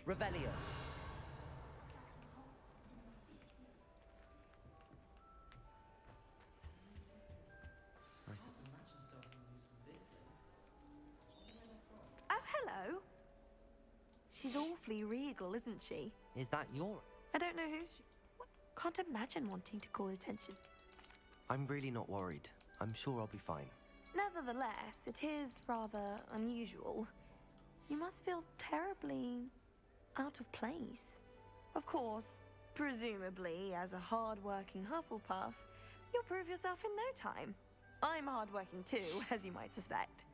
Revelio. Oh, hello. She's awfully regal, isn't she? Is that your... I don't know who she... Can't imagine wanting to call attention. I'm really not worried. I'm sure I'll be fine. Nevertheless, it is rather unusual. You must feel terribly out of place. Of course, presumably, as a hard-working Hufflepuff, you'll prove yourself in no time. I'm hard-working too, as you might suspect.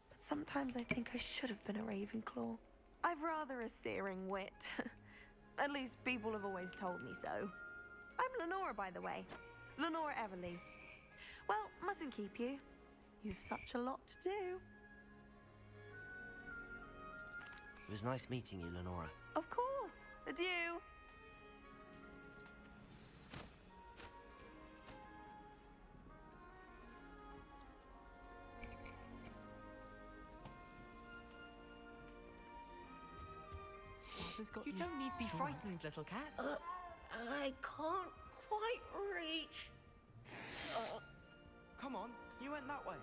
But sometimes I think I should have been a Ravenclaw. I've rather a searing wit. At least people have always told me so. I'm Lenora, by the way. Lenora Everly. Well, mustn't keep you. You've such a lot to do. It was nice meeting you, Lenora. Of course. Adieu. You don't need to be frightened, little cat. I can't quite reach. Come on, you went that way.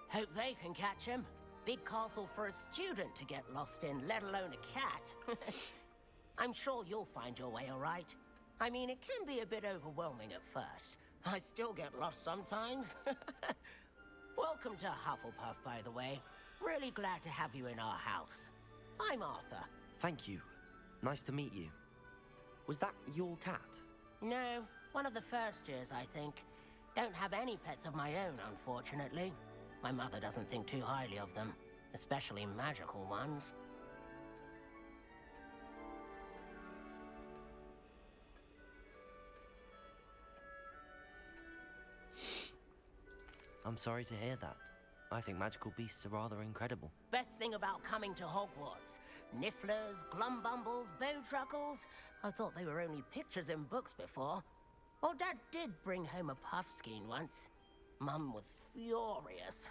Hope they can catch him. Big castle for a student to get lost in, let alone a cat. I'm sure you'll find your way all right. I mean, it can be a bit overwhelming at first. I still get lost sometimes. Welcome to Hufflepuff, by the way. Really glad to have you in our house. I'm Arthur. Thank you. Nice to meet you. Was that your cat? No, one of the first years, I think. Don't have any pets of my own, unfortunately. My mother doesn't think too highly of them, especially magical ones. I'm sorry to hear that. I think magical beasts are rather incredible. Best thing about coming to Hogwarts. Nifflers, Glumbumbles, Bowtruckles. I thought they were only pictures in books before. Well, Dad did bring home a Puffskein once. Mum was furious.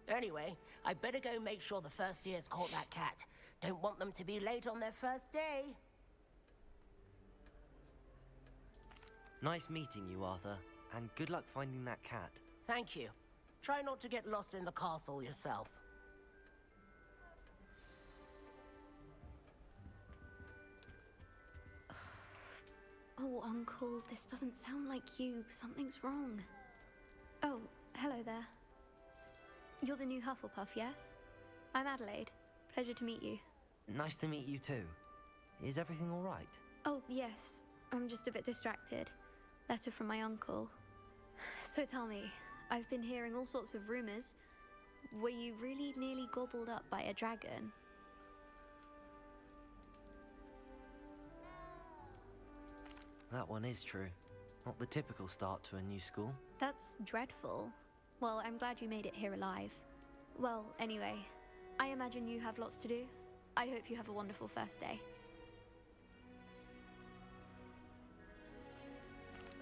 Anyway, I better go make sure the first years caught that cat. Don't want them to be late on their first day. Nice meeting you, Arthur. And good luck finding that cat. Thank you. Try not to get lost in the castle yourself. Oh, Uncle, this doesn't sound like you. Something's wrong. Oh, hello there. You're the new Hufflepuff, yes? I'm Adelaide. Pleasure to meet you. Nice to meet you too. Is everything all right? Oh, yes. I'm just a bit distracted. Letter from my uncle. So tell me, I've been hearing all sorts of rumors. Were you really nearly gobbled up by a dragon? That one is true. Not the typical start to a new school. That's dreadful. Well, I'm glad you made it here alive. Well, anyway, I imagine you have lots to do. I hope you have a wonderful first day.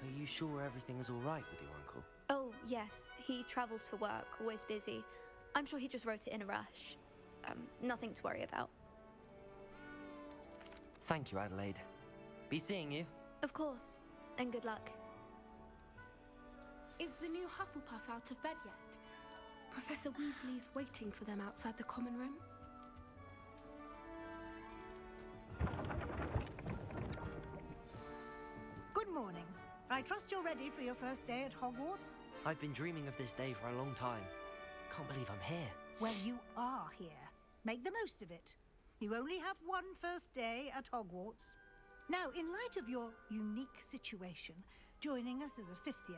Are you sure everything is all right with your uncle? Oh, yes. He travels for work, always busy. I'm sure he just wrote it in a rush. Nothing to worry about. Thank you, Adelaide. Be seeing you. Of course. And good luck. Is the new Hufflepuff out of bed yet? Professor Weasley's waiting for them outside the common room. Good morning. I trust you're ready for your first day at Hogwarts? I've been dreaming of this day for a long time. Can't believe I'm here. Well, you are here. Make the most of it. You only have one first day at Hogwarts. Now, in light of your unique situation, joining us as a fifth year,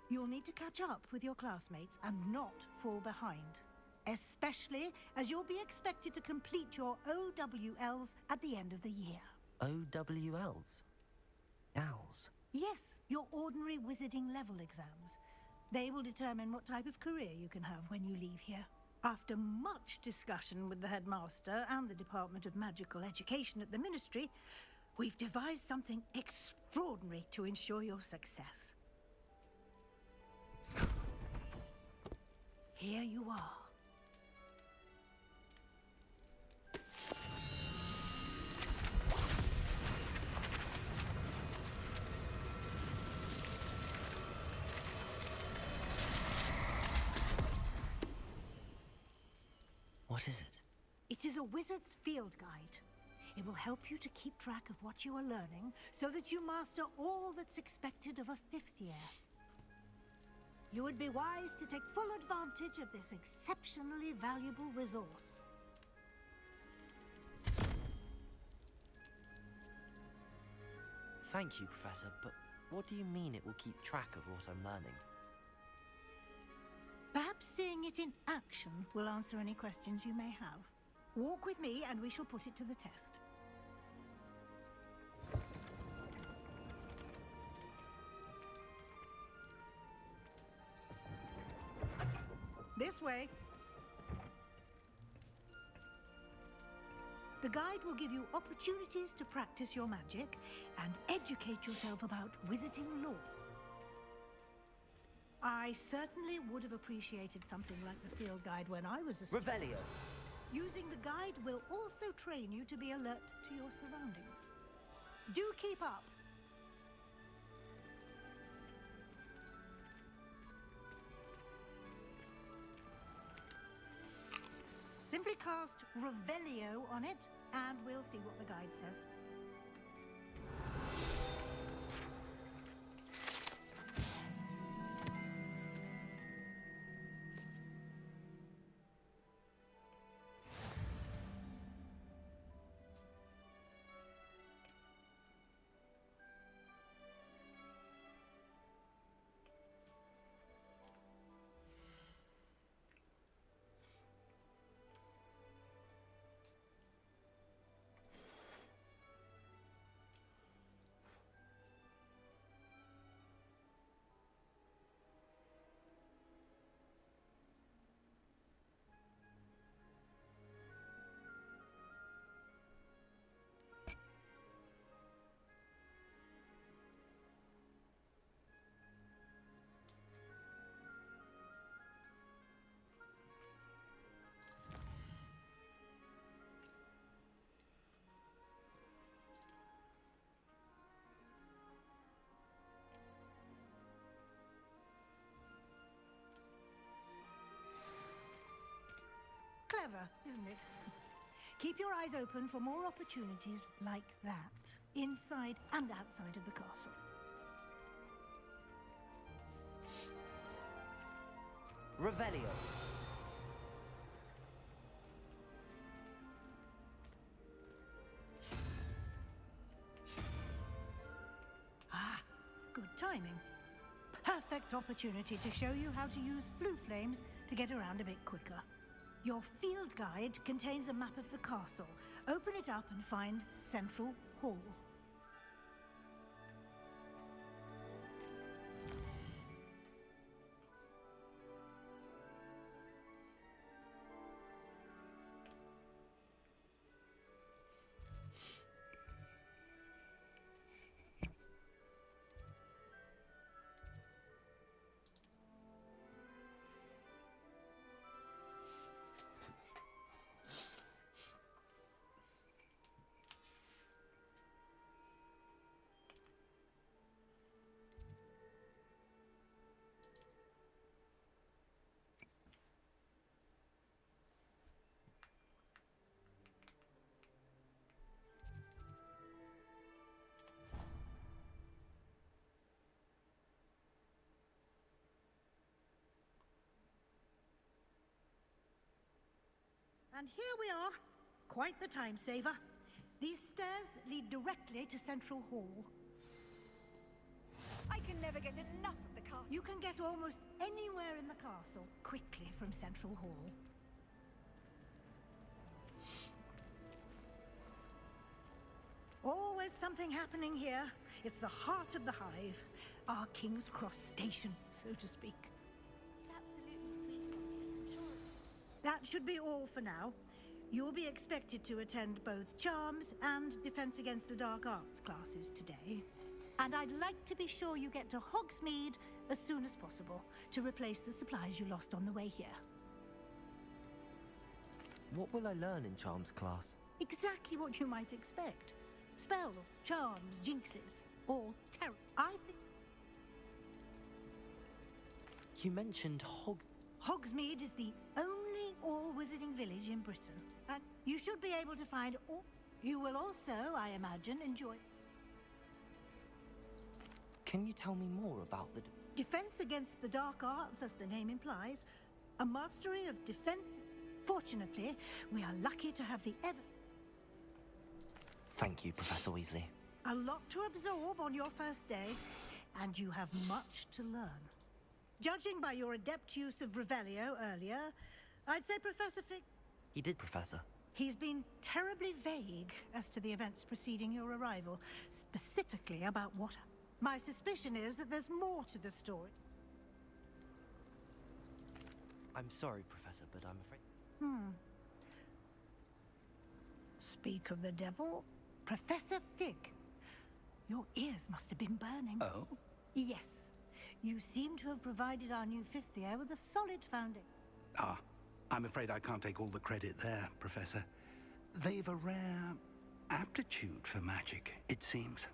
you'll need to catch up with your classmates and not fall behind. Especially as you'll be expected to complete your OWLs at the end of the year. OWLs? Owls? Yes, your ordinary wizarding level exams. They will determine what type of career you can have when you leave here. After much discussion with the headmaster and the Department of Magical Education at the Ministry, we've devised something extraordinary to ensure your success. Here you are. What is it? It is a wizard's field guide. It will help you to keep track of what you are learning so that you master all that's expected of a 5th year. You would be wise to take full advantage of this exceptionally valuable resource. Thank you, Professor, but what do you mean it will keep track of what I'm learning? Perhaps seeing it in action will answer any questions you may have. Walk with me and we shall put it to the test. This way. The guide will give you opportunities to practice your magic and educate yourself about wizarding lore. I certainly would have appreciated something like the field guide when I was a student. Revelio! Using the guide will also train you to be alert to your surroundings. Do keep up. Simply cast Revelio on it, and we'll see what the guide says. Clever, isn't it? Keep your eyes open for more opportunities like that, inside and outside of the castle. Revelio! Ah, good timing. Perfect opportunity to show you how to use flue flames to get around a bit quicker. Your field guide contains a map of the castle. Open it up and find Central Hall. And here we are. Quite the time saver. These stairs lead directly to Central Hall. I can never get enough of the castle. You can get almost anywhere in the castle quickly from Central Hall. Always something happening here. It's the heart of the hive. Our King's Cross station, so to speak. It's absolutely sweet of you, I'm sure. That should be all for now. You'll be expected to attend both Charms and Defense Against the Dark Arts classes today. And I'd like to be sure you get to Hogsmeade as soon as possible to replace the supplies you lost on the way here. What will I learn in Charms class? Exactly what you might expect. Spells, charms, jinxes, all terror. I think You mentioned Hogsmeade is the only all-wizarding village in Britain. And you should be able to find all... You will also, I imagine, enjoy... Can you tell me more about the... Defense against the dark arts, as the name implies. A mastery of defense... Fortunately, we are lucky to have the Thank you, Professor Weasley. A lot to absorb on your first day, and you have much to learn. Judging by your adept use of Revelio earlier, I'd say Professor Fig... He did, Professor. He's been terribly vague as to the events preceding your arrival, specifically about what... My suspicion is that there's more to the story. I'm sorry, Professor, but I'm afraid... Speak of the devil, Professor Fig. Your ears must have been burning. Oh? Yes. You seem to have provided our new fifth year with a solid foundation. Ah, I'm afraid I can't take all the credit there, Professor. They've a rare aptitude for magic, it seems.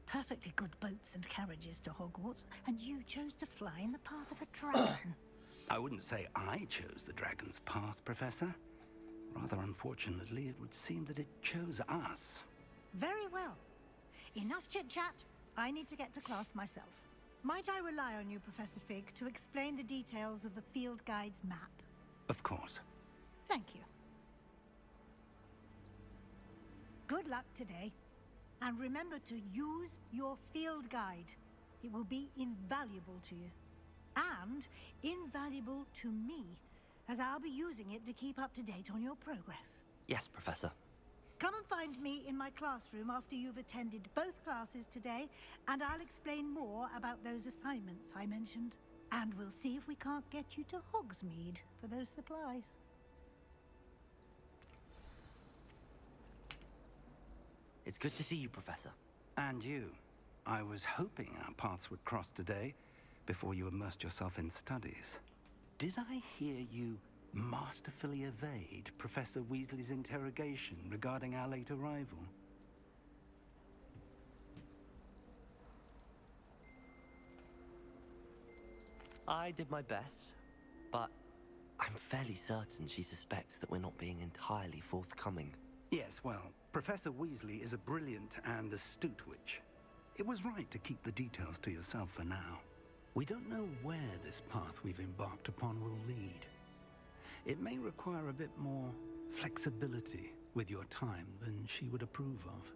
Perfectly good boats and carriages to Hogwarts, and you chose to fly in the path of a dragon. I wouldn't say I chose the dragon's path, Professor. Rather unfortunately, it would seem that it chose us. Very well. Enough chit-chat. I need to get to class myself. Might I rely on you, Professor Fig, to explain the details of the field guide's map? Of course. Thank you. Good luck today. And remember to use your field guide. It will be invaluable to you. And invaluable to me, as I'll be using it to keep up to date on your progress. Yes, Professor. Come and find me in my classroom after you've attended both classes today, and I'll explain more about those assignments I mentioned. And we'll see if we can't get you to Hogsmeade for those supplies. It's good to see you, Professor. And you. I was hoping our paths would cross today, before you immersed yourself in studies. Did I hear you masterfully evade Professor Weasley's interrogation regarding our late arrival? I did my best, but I'm fairly certain she suspects that we're not being entirely forthcoming. Yes, well, Professor Weasley is a brilliant and astute witch. It was right to keep the details to yourself for now. We don't know where this path we've embarked upon will lead. It may require a bit more flexibility with your time than she would approve of.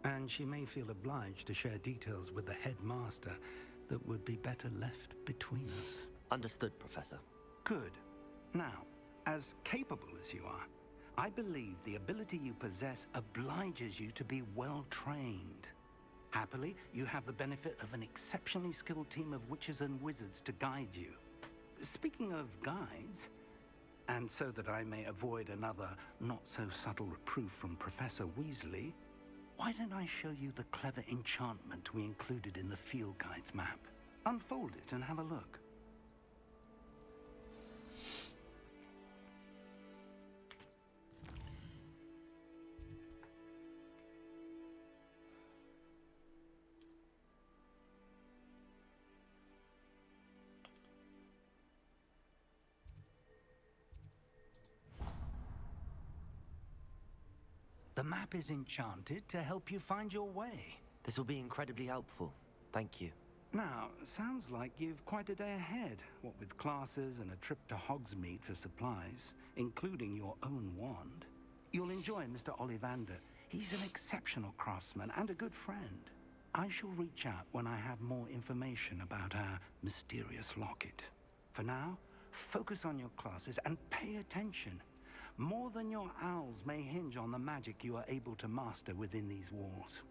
And she may feel obliged to share details with the headmaster that would be better left between us. Understood, Professor. Good. Now, as capable as you are, I believe the ability you possess obliges you to be well trained. Happily, you have the benefit of an exceptionally skilled team of witches and wizards to guide you. Speaking of guides, and so that I may avoid another not-so-subtle reproof from Professor Weasley, why don't I show you the clever enchantment we included in the field guide's map? Unfold it and have a look. The map is enchanted to help you find your way. This will be incredibly helpful. Thank you. Now, sounds like you've quite a day ahead, what with classes and a trip to Hogsmeade for supplies, including your own wand. You'll enjoy Mr. Ollivander. He's an exceptional craftsman and a good friend. I shall reach out when I have more information about our mysterious locket. For now, focus on your classes and pay attention. More than your owls may hinge on the magic you are able to master within these walls.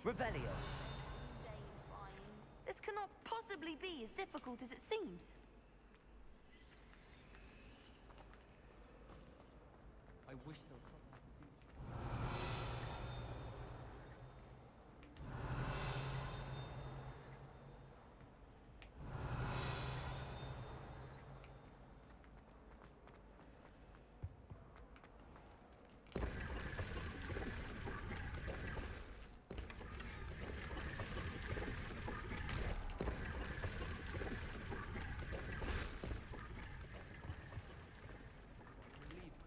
Revelio. This cannot possibly be as difficult as it seems. I wish there was relieved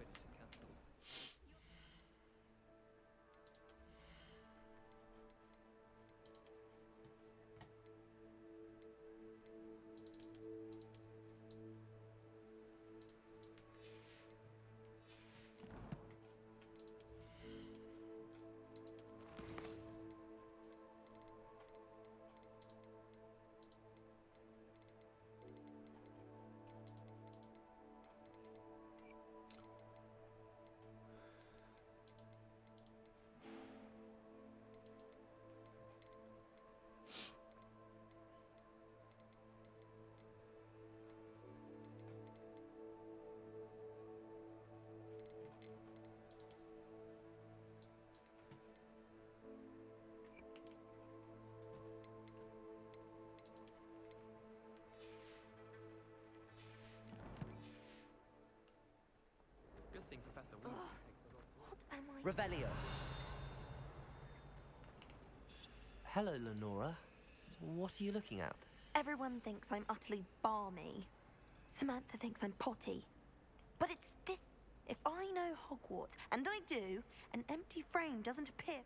Quidditch is cancelled. Good thing Professor Weasley takes the role. What am I? Revelio. Hello, Lenora. What are you looking at? Everyone thinks I'm utterly balmy. Samantha thinks I'm potty. But it's this. If I know Hogwarts, and I do, an empty frame doesn't appear.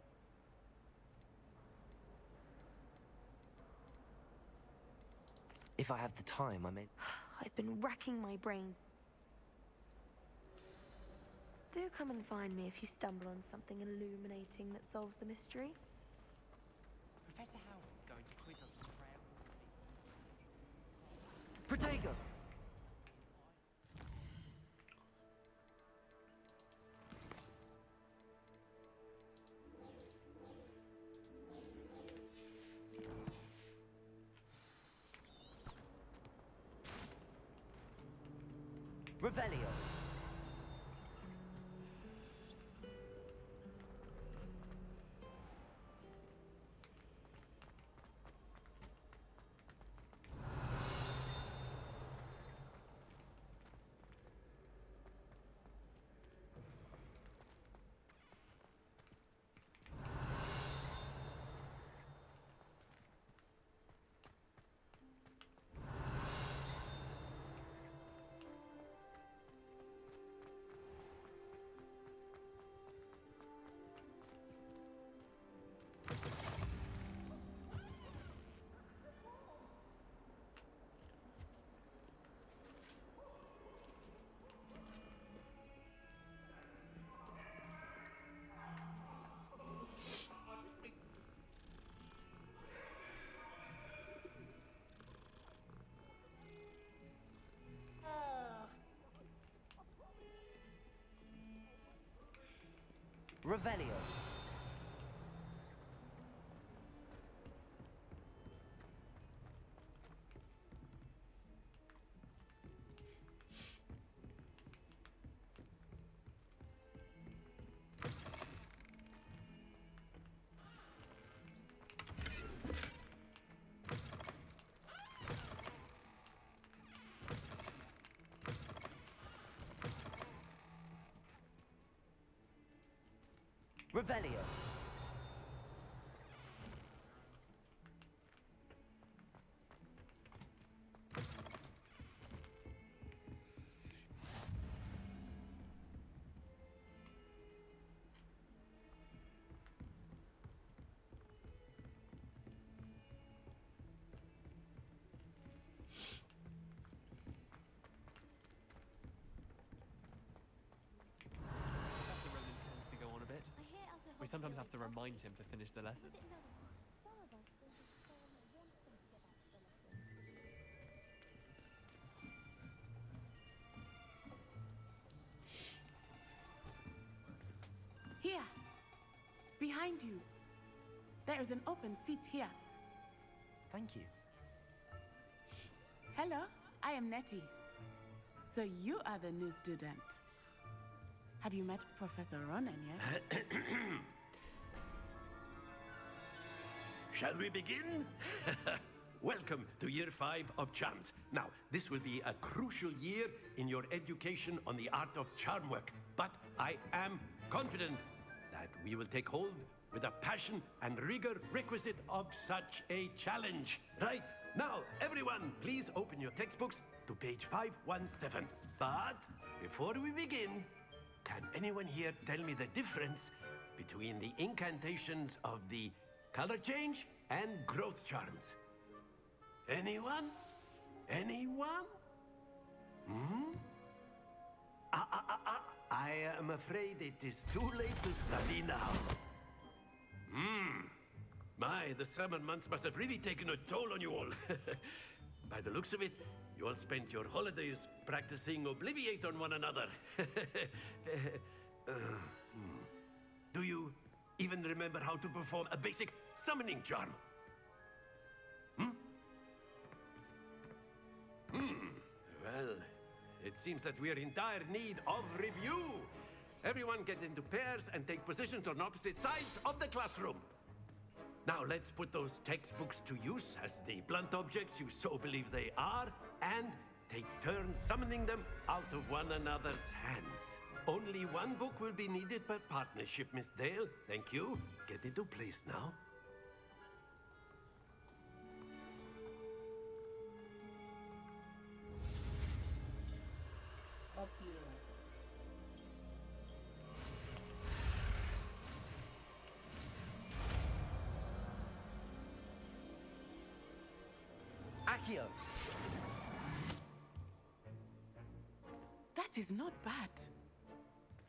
If I have the time, I may... I've been racking my brains. Do come and find me if you stumble on something illuminating that solves the mystery. Professor Howard's going to quiz us on prayer. Protego! Revelio. Revelio. Revelio. Professor Ronan tends to go on a bit. We sometimes have to remind him to finish the lesson. Here. Behind you. There is an open seat here. Thank you. Hello, I am Nettie. So you are the new student. Have you met Professor Ronan yet? Shall we begin? Welcome to Year 5 of Charms. Now, this will be a crucial year in your education on the art of charm work. But I am confident that we will take hold with the passion and rigor requisite of such a challenge. Right, now, everyone, please open your textbooks to page 517. But before we begin, can anyone here tell me the difference between the incantations of the color change and growth charms? Anyone? Anyone? I am afraid it is too late to study now. My, the summer months must have really taken a toll on you all. By the looks of it, you all spent your holidays practicing Obliviate on one another. Do you even remember how to perform a basic summoning charm? Well, it seems that we are in dire need of review. Everyone get into pairs and take positions on opposite sides of the classroom. Now let's put those textbooks to use as the blunt objects you so believe they are, and take turns summoning them out of one another's hands. Only one book will be needed per partnership, Miss Dale. Thank you. Get into place now. Accio! That is not bad.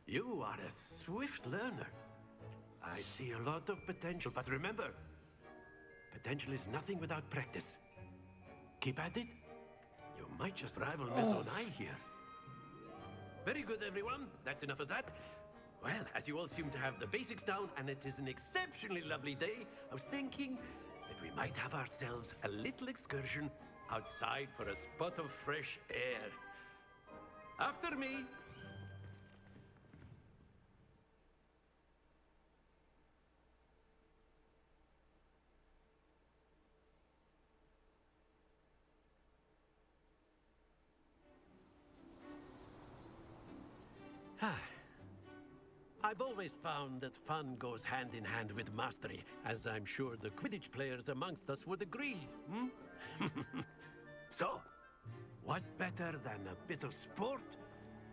You are a swift learner. I see a lot of potential, but remember, potential is nothing without practice. Keep at it. You might just rival Miss Onai here. Very good, everyone. That's enough of that. Well, as you all seem to have the basics down, and it is an exceptionally lovely day, I was thinking that we might have ourselves a little excursion outside for a spot of fresh air. After me. I've always found that fun goes hand in hand with mastery, as I'm sure the Quidditch players amongst us would agree. So, what better than a bit of sport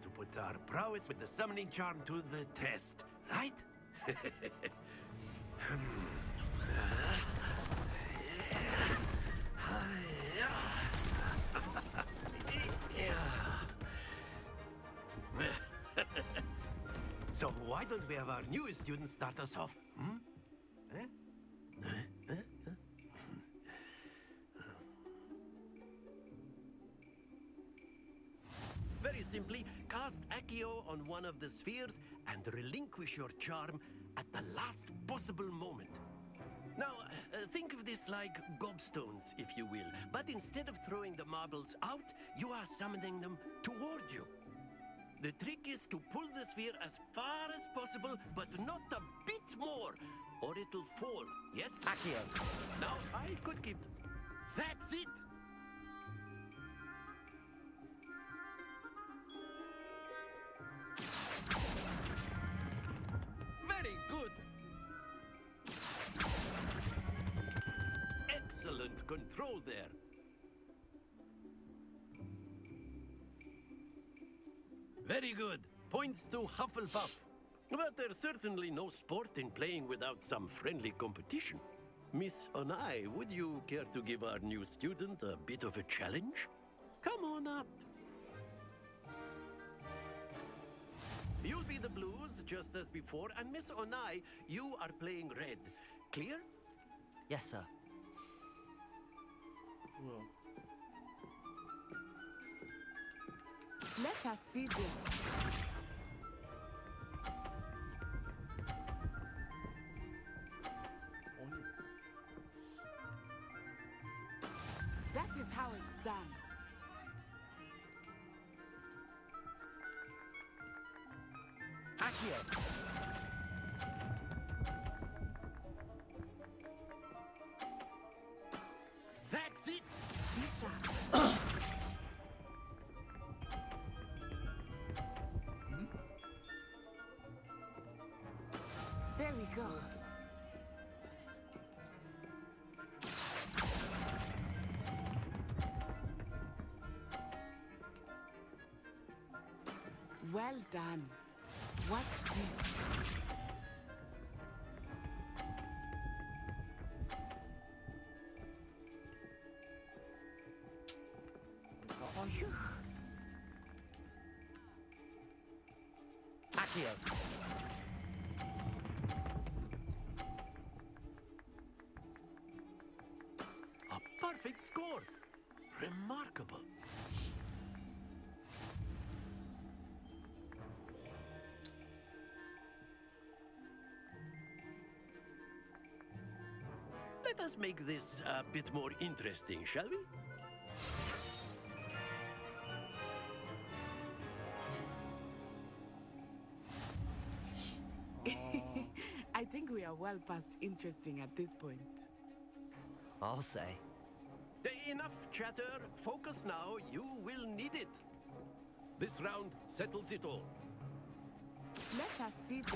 to put our prowess with the summoning charm to the test, right? So why don't we have our newest student start us off? Very simply, cast Accio on one of the spheres and relinquish your charm at the last possible moment. Now, think of this like gobstones, if you will. But instead of throwing the marbles out, you are summoning them toward you. The trick is to pull the sphere as far as possible, but not a bit more, or it'll fall. Yes? Accio! Now, I could keep... That's it! Very good! Excellent control there. Very good. Points to Hufflepuff. But there's certainly no sport in playing without some friendly competition. Miss Onai, would you care to give our new student a bit of a challenge? Come on up. You'll be the blues, just as before, and Miss Onai, you are playing red. Clear? Yes, sir. Well, Let us see this. done. Accio! That's it! Be sharp. There we go. Well done. Watch this. Phew. Accio! A perfect score! Remarkable! Let us make this a bit more interesting, shall we? I think we are well past interesting at this point. I'll say. Enough chatter. Focus now. You will need it. This round settles it all. Let us see this.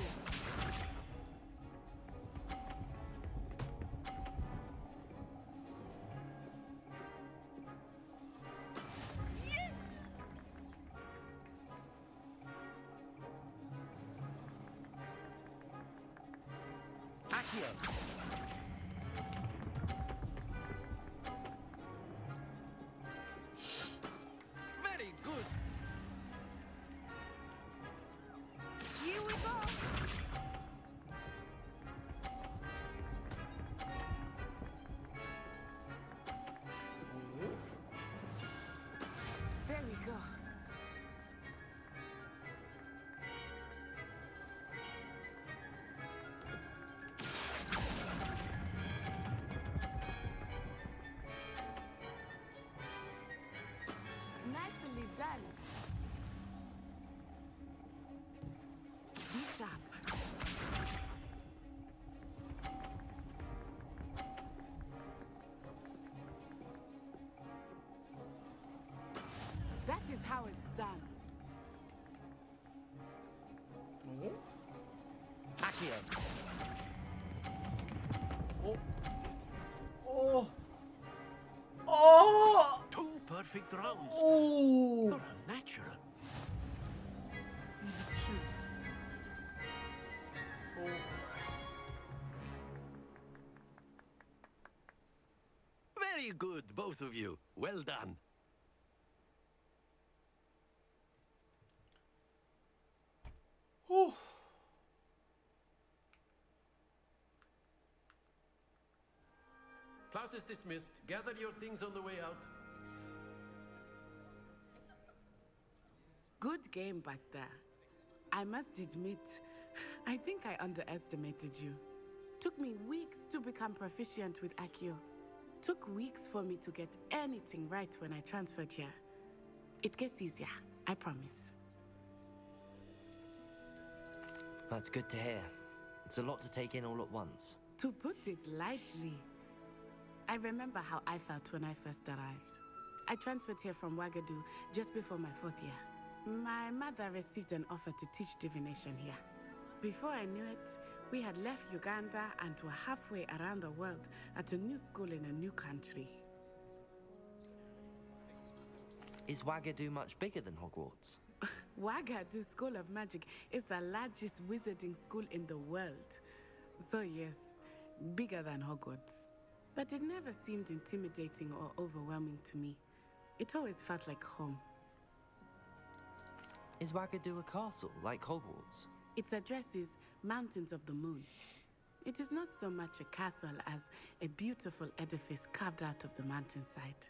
Accio! Very good. Here we go. There we go. Nicely done. Be sharp. That is how it's done. Accio! Oh. Oh. Two perfect rounds. Oh. You're a natural. Very good, both of you. Well done. Oh. Class is dismissed. Gather your things on the way out. Good game back there. I must admit, I think I underestimated you. Took me weeks to become proficient with Accio. Took weeks for me to get anything right when I transferred here. It gets easier, I promise. That's good to hear. It's a lot to take in all at once. To put it lightly, I remember how I felt when I first arrived. I transferred here from Wagadu just before my 4th year. My mother received an offer to teach divination here. Before I knew it, we had left Uganda and were halfway around the world at a new school in a new country. Is Wagadu much bigger than Hogwarts? Wagadu School of Magic is the largest wizarding school in the world. So yes, bigger than Hogwarts. But it never seemed intimidating or overwhelming to me. It always felt like home. Is Wagadu a castle, like Hogwarts? Its address is Mountains of the Moon. It is not so much a castle as a beautiful edifice carved out of the mountainside.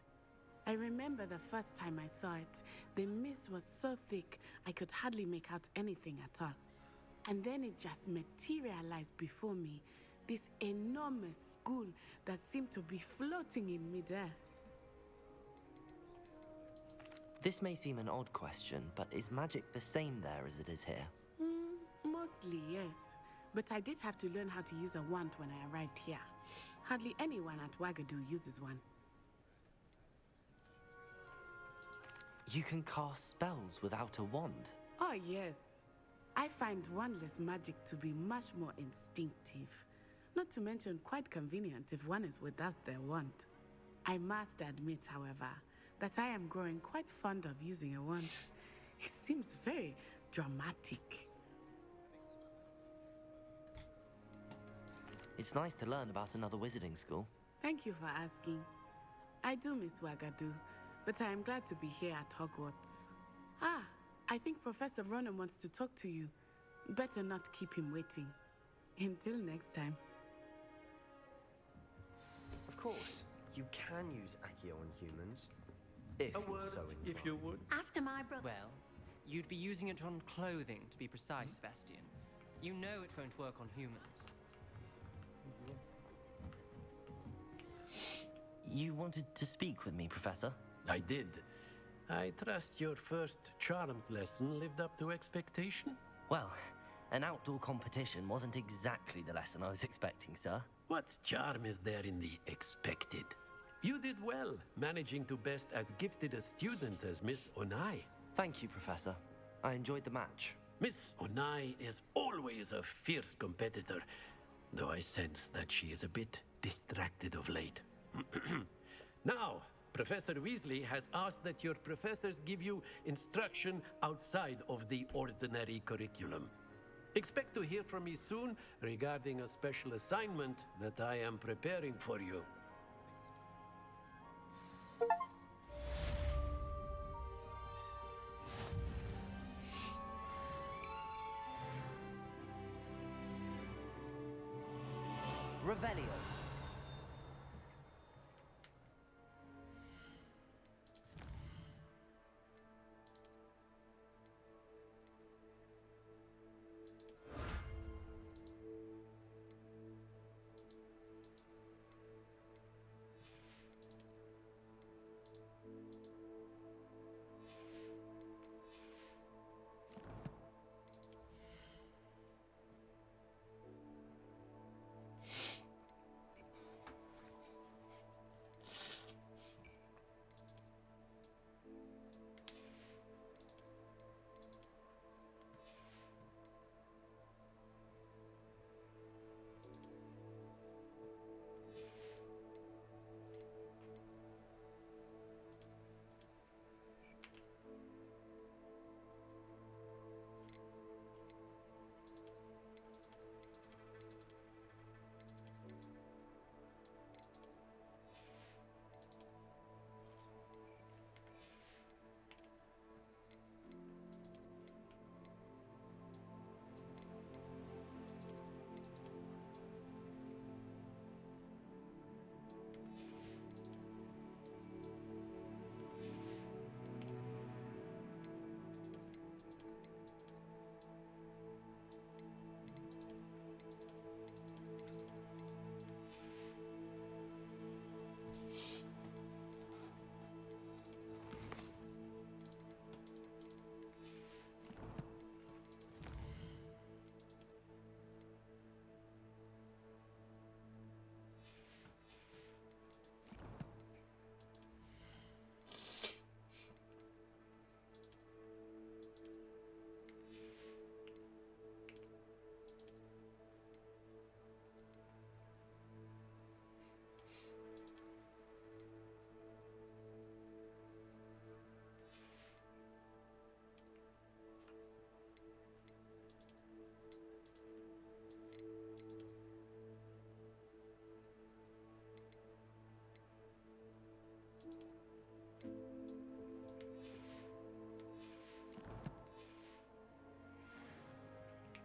I remember the first time I saw it, the mist was so thick I could hardly make out anything at all. And then it just materialized before me, this enormous school that seemed to be floating in midair. This may seem an odd question, but is magic the same there as it is here? Mostly, yes. But I did have to learn how to use a wand when I arrived here. Hardly anyone at Wagadu uses one. You can cast spells without a wand? Oh, yes. I find wandless magic to be much more instinctive. Not to mention quite convenient if one is without their wand. I must admit, however, that I am growing quite fond of using a wand. It seems very dramatic. It's nice to learn about another wizarding school. Thank you for asking. I do miss Wagadu, but I am glad to be here at Hogwarts. Ah, I think Professor Ronan wants to talk to you. Better not keep him waiting. Until next time. Of course, you can use Accio on humans. If A you're word, so inclined. if you would. After my brother. Well, you'd be using it on clothing, to be precise, Sebastian. You know it won't work on humans. You wanted to speak with me, Professor? I did. I trust your first charms lesson lived up to expectation? Well, an outdoor competition wasn't exactly the lesson I was expecting, sir. What charm is there in the expected? You did well, managing to best as gifted a student as Miss Onai. Thank you, Professor. I enjoyed the match. Miss Onai is always a fierce competitor, though I sense that she is a bit distracted of late. Now, Professor Weasley has asked that your professors give you instruction outside of the ordinary curriculum. Expect to hear from me soon regarding a special assignment that I am preparing for you. Revelio.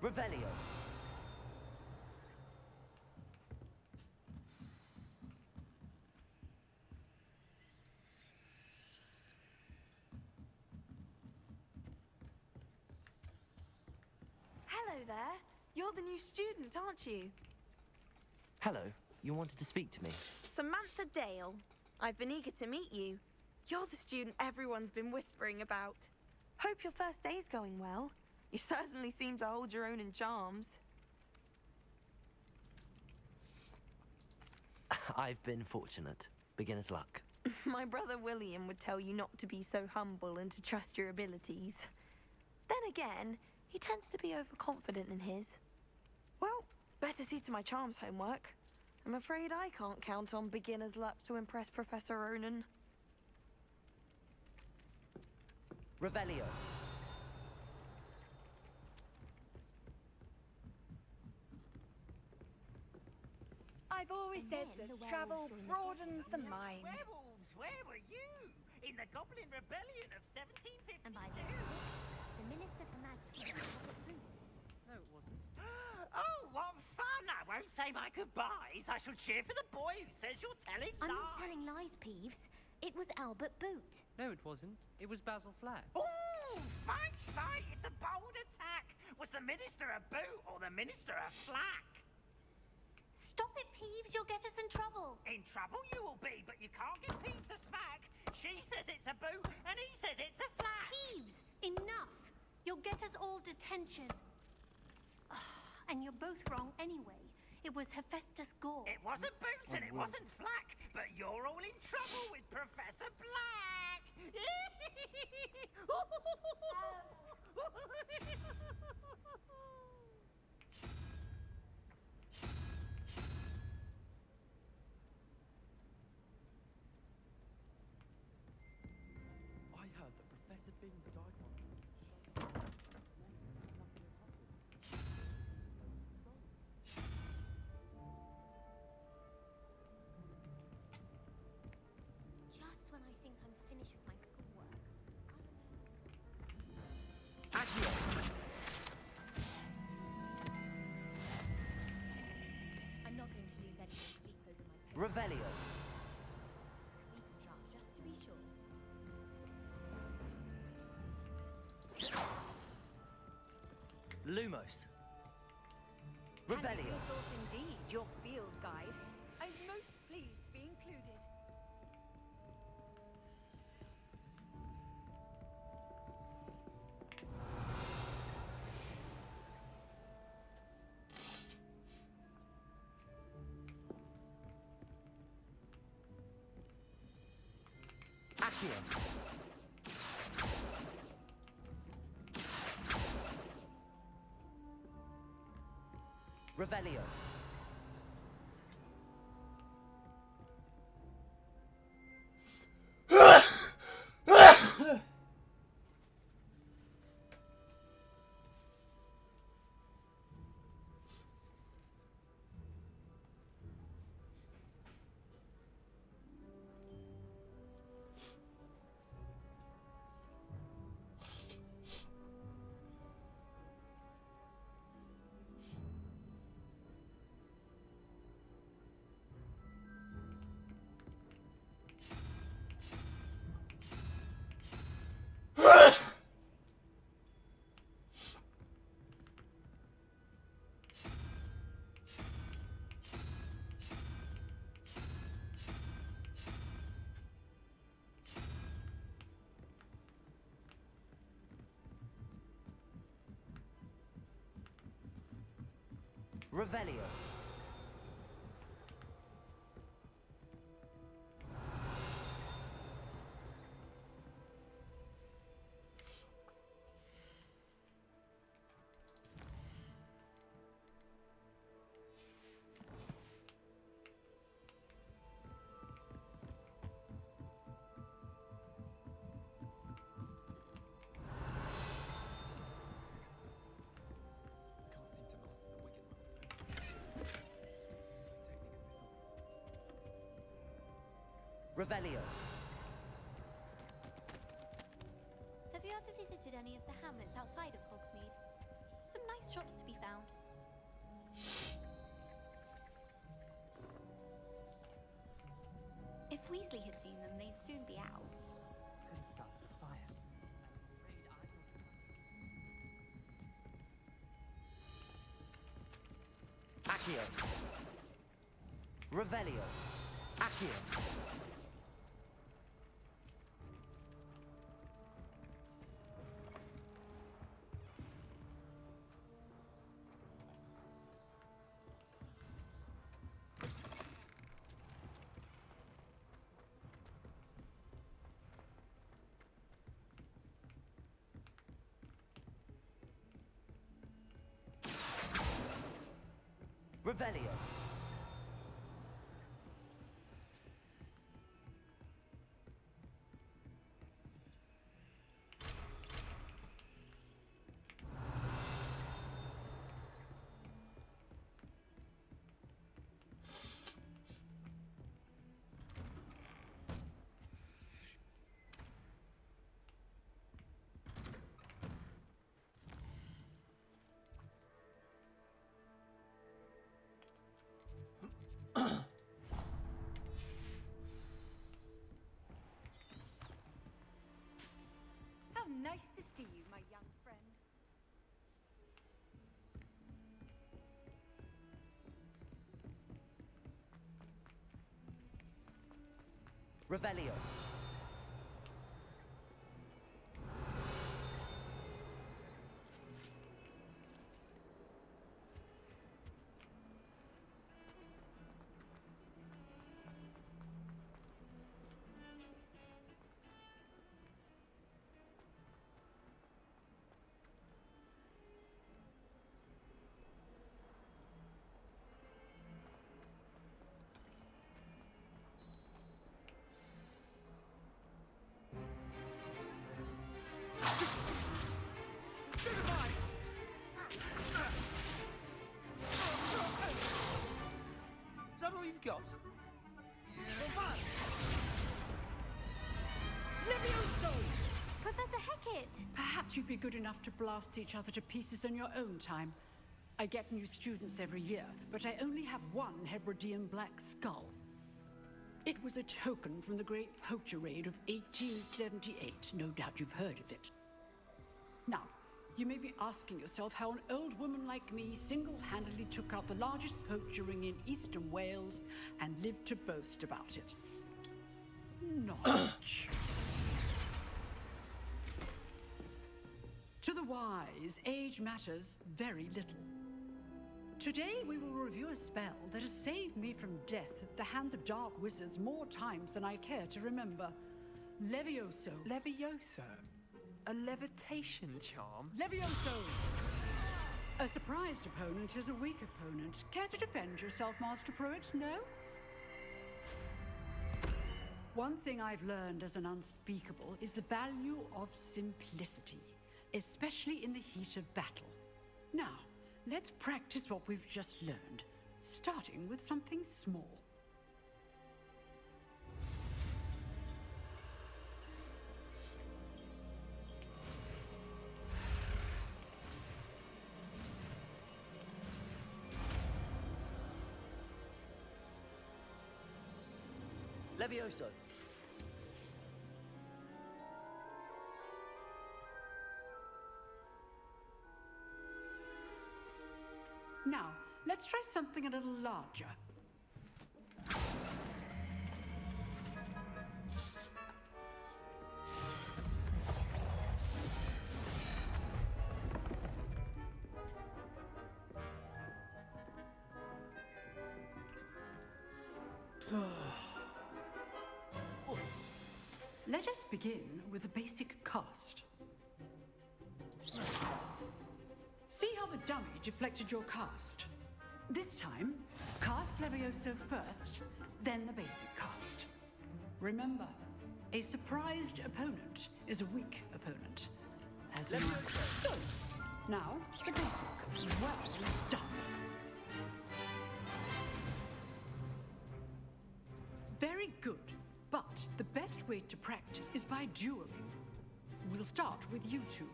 Revelio. Hello there. You're the new student, aren't you? Hello. You wanted to speak to me? Samantha Dale. I've been eager to meet you. You're the student everyone's been whispering about. Hope your first day's going well. You certainly seem to hold your own in charms. I've been fortunate. Beginner's luck. My brother William would tell you not to be so humble and to trust your abilities. Then again, he tends to be overconfident in his. Well, better see to my charms homework. I'm afraid I can't count on beginner's luck to impress Professor Ronan. Revelio. I've always said that travel broadens the mind. Werewolves, where were you? In the Goblin Rebellion of 1752? And by the Minister for Magic. No, it wasn't. Oh, what fun! I won't say my goodbyes. I shall cheer for the boy who says you're telling lies. I'm not telling lies, Peeves. It was Albert Boot. No, it wasn't. It was Basil Flack. Ooh, fight, fight! It's a bold attack. Was the Minister a boot or the Minister a flack? Stop it, Peeves. You'll get us in trouble. In trouble you will be, but you can't give Peeves a smack. She says it's a boot, and he says it's a flack. Peeves, enough. You'll get us all detention. And you're both wrong anyway. It was Hephaestus Gore. It wasn't boot and it wasn't flack, but you're all in trouble with Professor Black. I heard that Professor Binns died once. Just when I think I'm finished with my schoolwork. Accio. I'm not going to lose any more sleep over my Revelio. sleeping draft, just to be sure. Lumos. Handy Revelio. resource indeed, your field guide. I'm most pleased to be included. Accio. Revelio. Revelio. Can't seem to master the wicked one. Revelio. Have you ever visited any of the hamlets outside of Hogsmeade? Some nice shops to be found. If Weasley had seen them, they'd soon be out. Couldn't start the fire. Accio. Revelio. Accio. Revelio. How nice to see you, my young friend. Revelio. Is that all you've got? Levioso! Professor Hecat! Perhaps you'd be good enough to blast each other to pieces in your own time. I get new students every year, but I only have one Hebridean black skull. It was a token from the Great Poacher Raid of 1878. No doubt you've heard of it. Now, you may be asking yourself how an old woman like me single-handedly took out the largest poacher ring in eastern Wales and lived to boast about it. Knowledge. To the wise, age matters very little. Today we will review a spell that has saved me from death at the hands of dark wizards more times than I care to remember. Levioso. Levioso? A levitation charm? Levioso! A surprised opponent is a weak opponent. Care to defend yourself, Master Pruitt? No? One thing I've learned as an unspeakable is the value of simplicity, especially in the heat of battle. Now, let's practice what we've just learned, starting with something small. Levioso. Now, let's try something a little larger. Let us begin with a basic cast. See how the dummy deflected your cast? This time, cast Levioso first, then the basic cast. Remember, a surprised opponent is a weak opponent. As so, now, the basic. Well done. Very good, but the best way to practice is by dueling. We'll start with you two.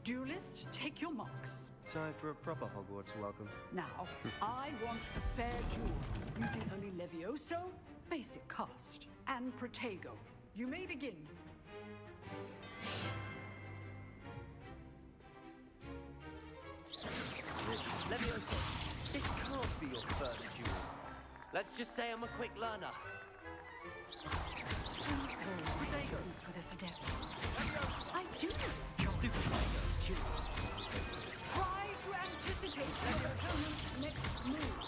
Duelists, take your marks. Time for a proper Hogwarts welcome. Now, I want a fair duel, using only Levioso, basic cast, and Protego. You may begin. Levioso, this can't be your first duel. Let's just say I'm a quick learner. Protego. For this adept. I do. Stupid. Try to anticipate your opponent's next move.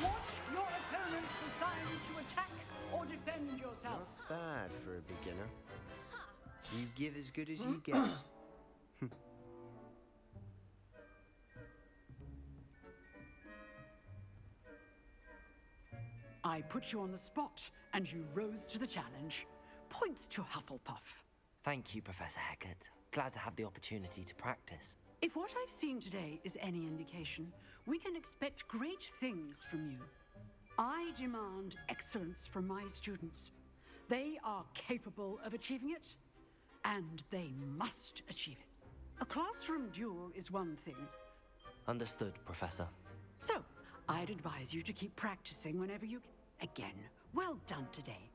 Watch your opponent decide to attack or defend yourself. Not bad for a beginner. You give as good as you get. I put you on the spot, and you rose to the challenge. Points to Hufflepuff. Thank you, Professor Hecat. Glad to have the opportunity to practice. If what I've seen today is any indication, we can expect great things from you. I demand excellence from my students. They are capable of achieving it, and they must achieve it. A classroom duel is one thing. Understood, Professor. So, I'd advise you to keep practicing whenever you... Again, well done today.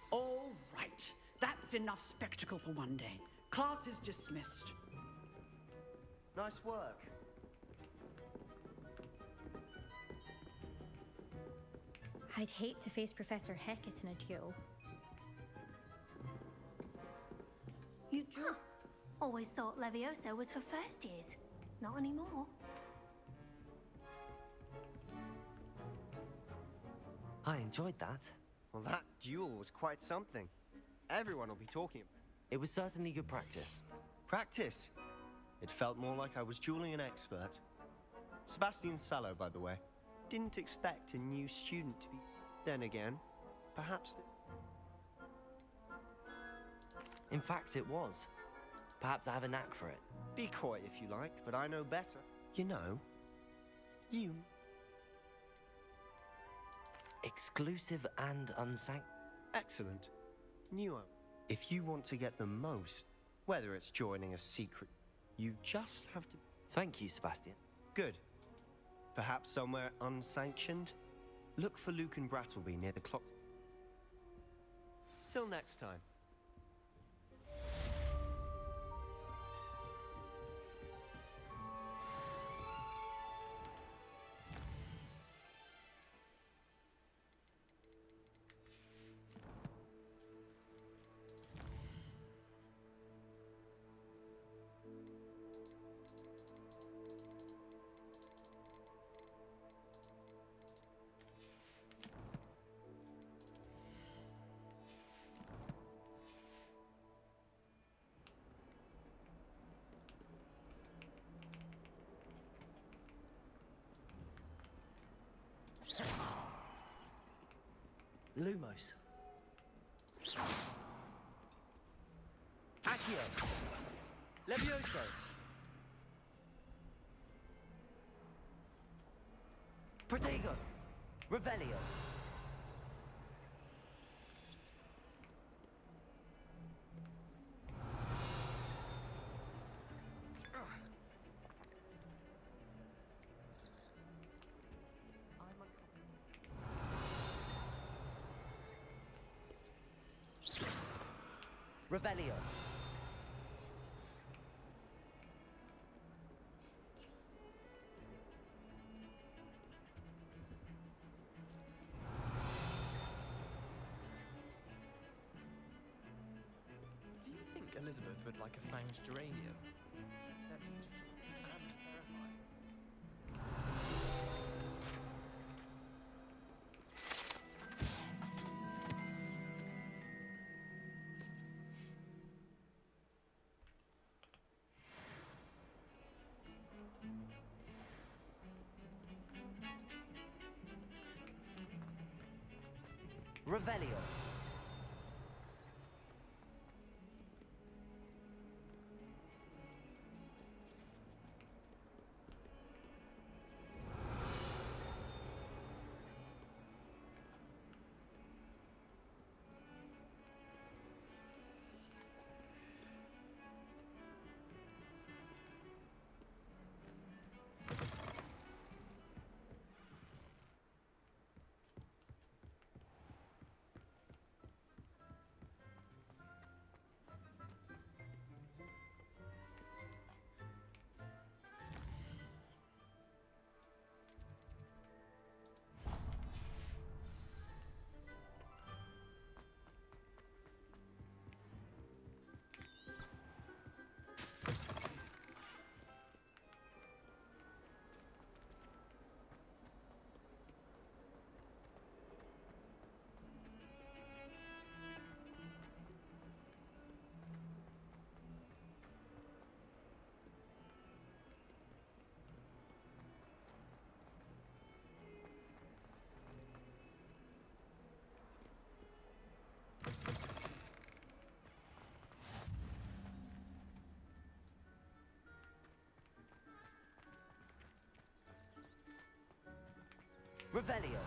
All right, that's enough spectacle for one day. Class is dismissed. Nice work. I'd hate to face Professor Hecat in a duel. Always thought Levioso was for first years. Not anymore. I enjoyed that. Well, that duel was quite something. Everyone will be talking about it. It was certainly good practice. Practice? It felt more like I was dueling an expert. Sebastian Sallow, by the way. Didn't expect a new student to be... Then again, perhaps... In fact, it was. Perhaps I have a knack for it. Be coy if you like, but I know better. You know, you... Exclusive and unsanctioned. Excellent. Knew I... If you want to get the most, whether it's joining a secret, you just have to... Thank you, Sebastian. Good. Perhaps somewhere unsanctioned? Look for Luke and Brattleby near the clock. Till next time. Lumos. Accio. Levioso. Protego. Revelio. Revelio. Do you think Elizabeth would like a fanged geranium? They're beautiful and terrifying. Revelio. Revelio.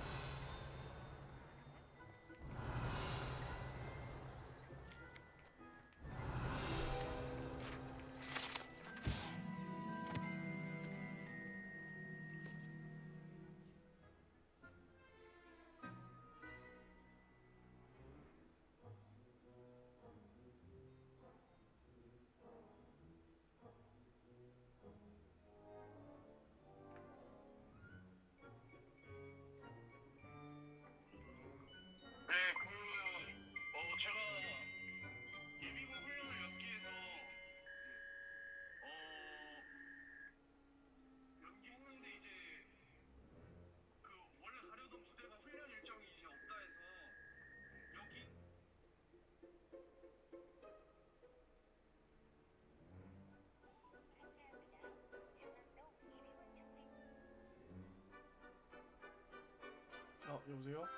여보세요?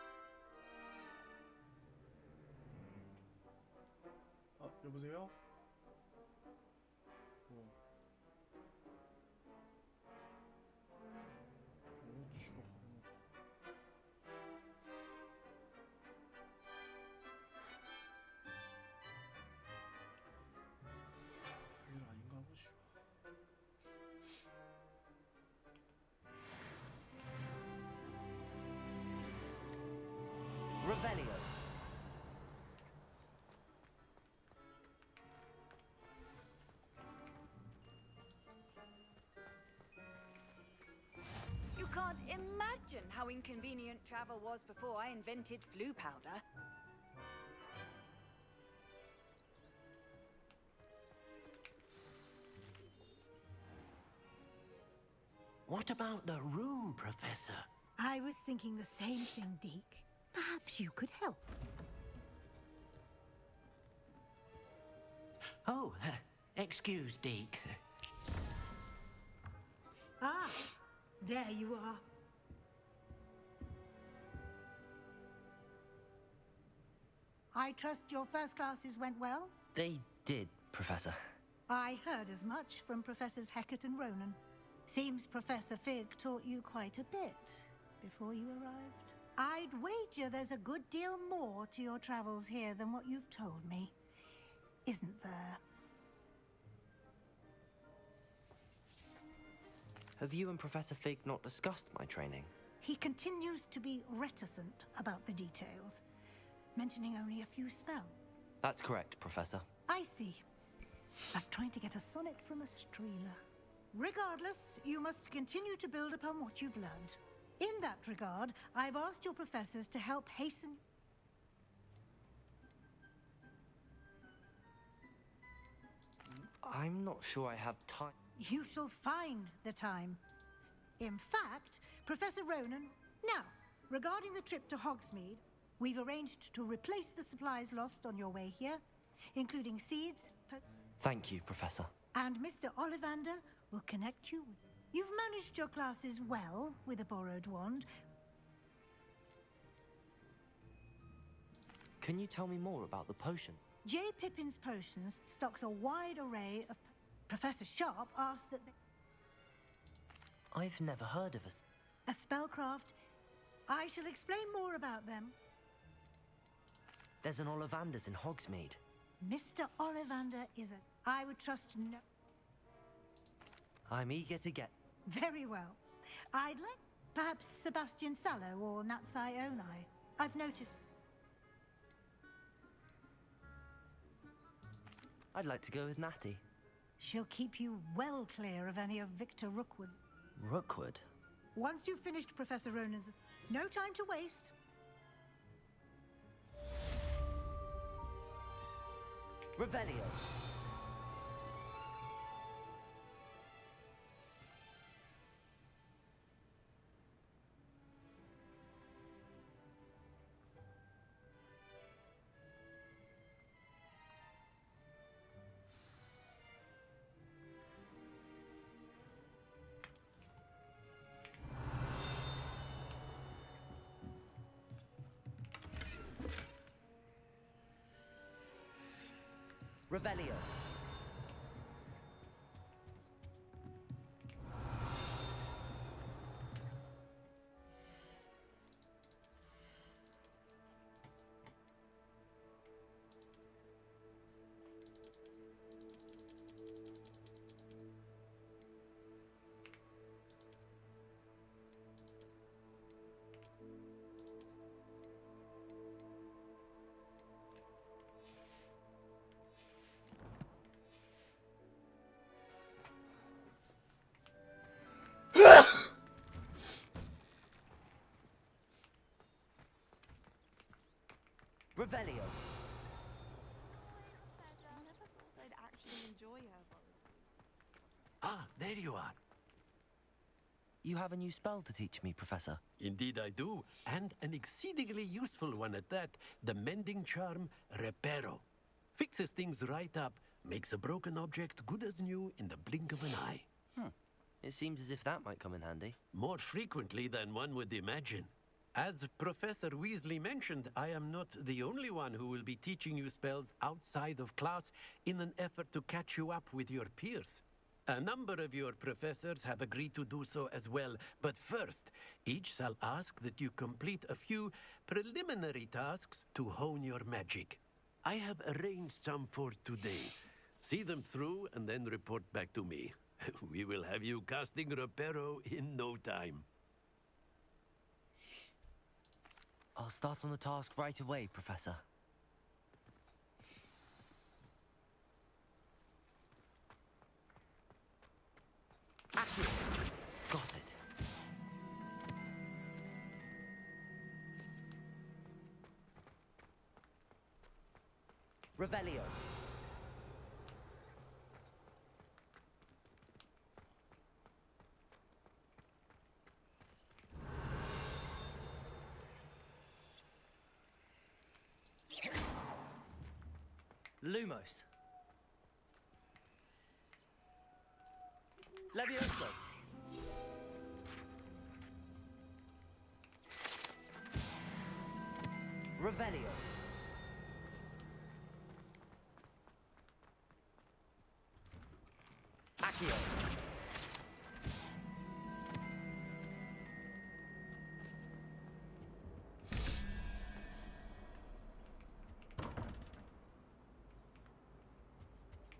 여보세요? 쥐가 일 아닌가 보지. Revelio. You can't imagine how inconvenient travel was before I invented flu powder. What about the room, Professor? I was thinking the same thing, Deke. Perhaps you could help. Oh, excuse, Deke. Ah, there you are. I trust your first classes went well? They did, Professor. I heard as much from Professors Hecat and Ronan. Seems Professor Fig taught you quite a bit before you arrived. I'd wager there's a good deal more to your travels here than what you've told me. Isn't there? Have you and Professor Fig not discussed my training? He continues to be reticent about the details, mentioning only a few spells. That's correct, Professor. I see. Like trying to get a sonnet from a streeler. Regardless, you must continue to build upon what you've learned. In that regard, I've asked your professors to help hasten... I'm not sure I have time. You shall find the time. In fact, Professor Ronan... Now, regarding the trip to Hogsmeade, we've arranged to replace the supplies lost on your way here, including seeds... Thank you, Professor. And Mr. Ollivander will connect you with... You've managed your classes well with a borrowed wand. Can you tell me more about the potion? J. Pippin's Potions stocks a wide array of... Professor Sharp asked that... I've never heard of A spellcraft. I shall explain more about them. There's an Ollivander's in Hogsmeade. Mr. Ollivander is a... I would trust no... I'm eager to get... Very well. I'd like perhaps Sebastian Sallow or Natsai Onai. I've noticed... I'd like to go with Natty. She'll keep you well clear of any of Victor Rookwood's... Rookwood? Once you've finished Professor Ronan's... No time to waste. Revelio. Revelio. Revelio. I never thought I'd actually enjoy herbology. Ah, there you are. You have a new spell to teach me, Professor. Indeed I do, and an exceedingly useful one at that. The mending charm, Reparo. Fixes things right up, makes a broken object good as new in the blink of an eye. It seems as if that might come in handy. More frequently than one would imagine. As Professor Weasley mentioned, I am not the only one who will be teaching you spells outside of class in an effort to catch you up with your peers. A number of your professors have agreed to do so as well, but first, each shall ask that you complete a few preliminary tasks to hone your magic. I have arranged some for today. See them through and then report back to me. We will have you casting Reparo in no time. I'll start on the task right away, Professor. Accurate. Got it. Revelio. Lumos. Levioso. Revelio. Accio.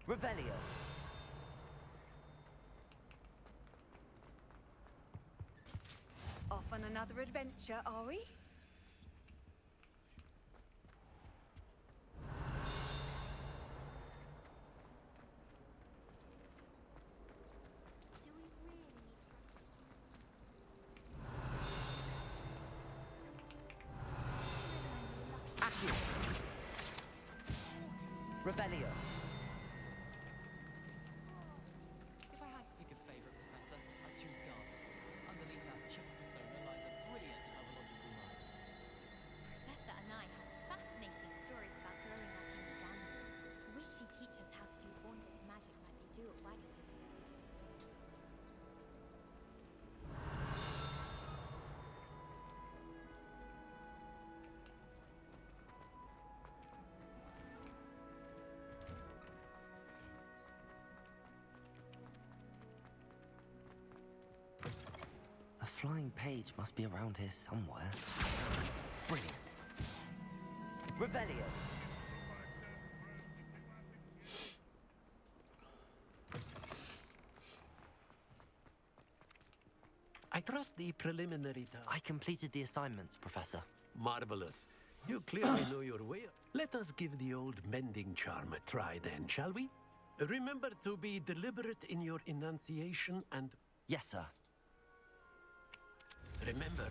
Revelio. Off on another adventure, are we? Accio. Revelio. If I had to pick a favorite professor, I'd choose Garnet. Underneath that chip persona lies a brilliant herbological mind. Professor Anai has fascinating stories about growing up in Uganda. I wish she'd teach us how to do Hornet's magic like they do at Wagaton. A flying page must be around here somewhere. Brilliant. Revelio. I trust the preliminary task. I completed the assignments, Professor. Marvelous. You clearly know your way. Let us give the old mending charm a try then, shall we? Remember to be deliberate in your enunciation and... Yes, sir. Remember,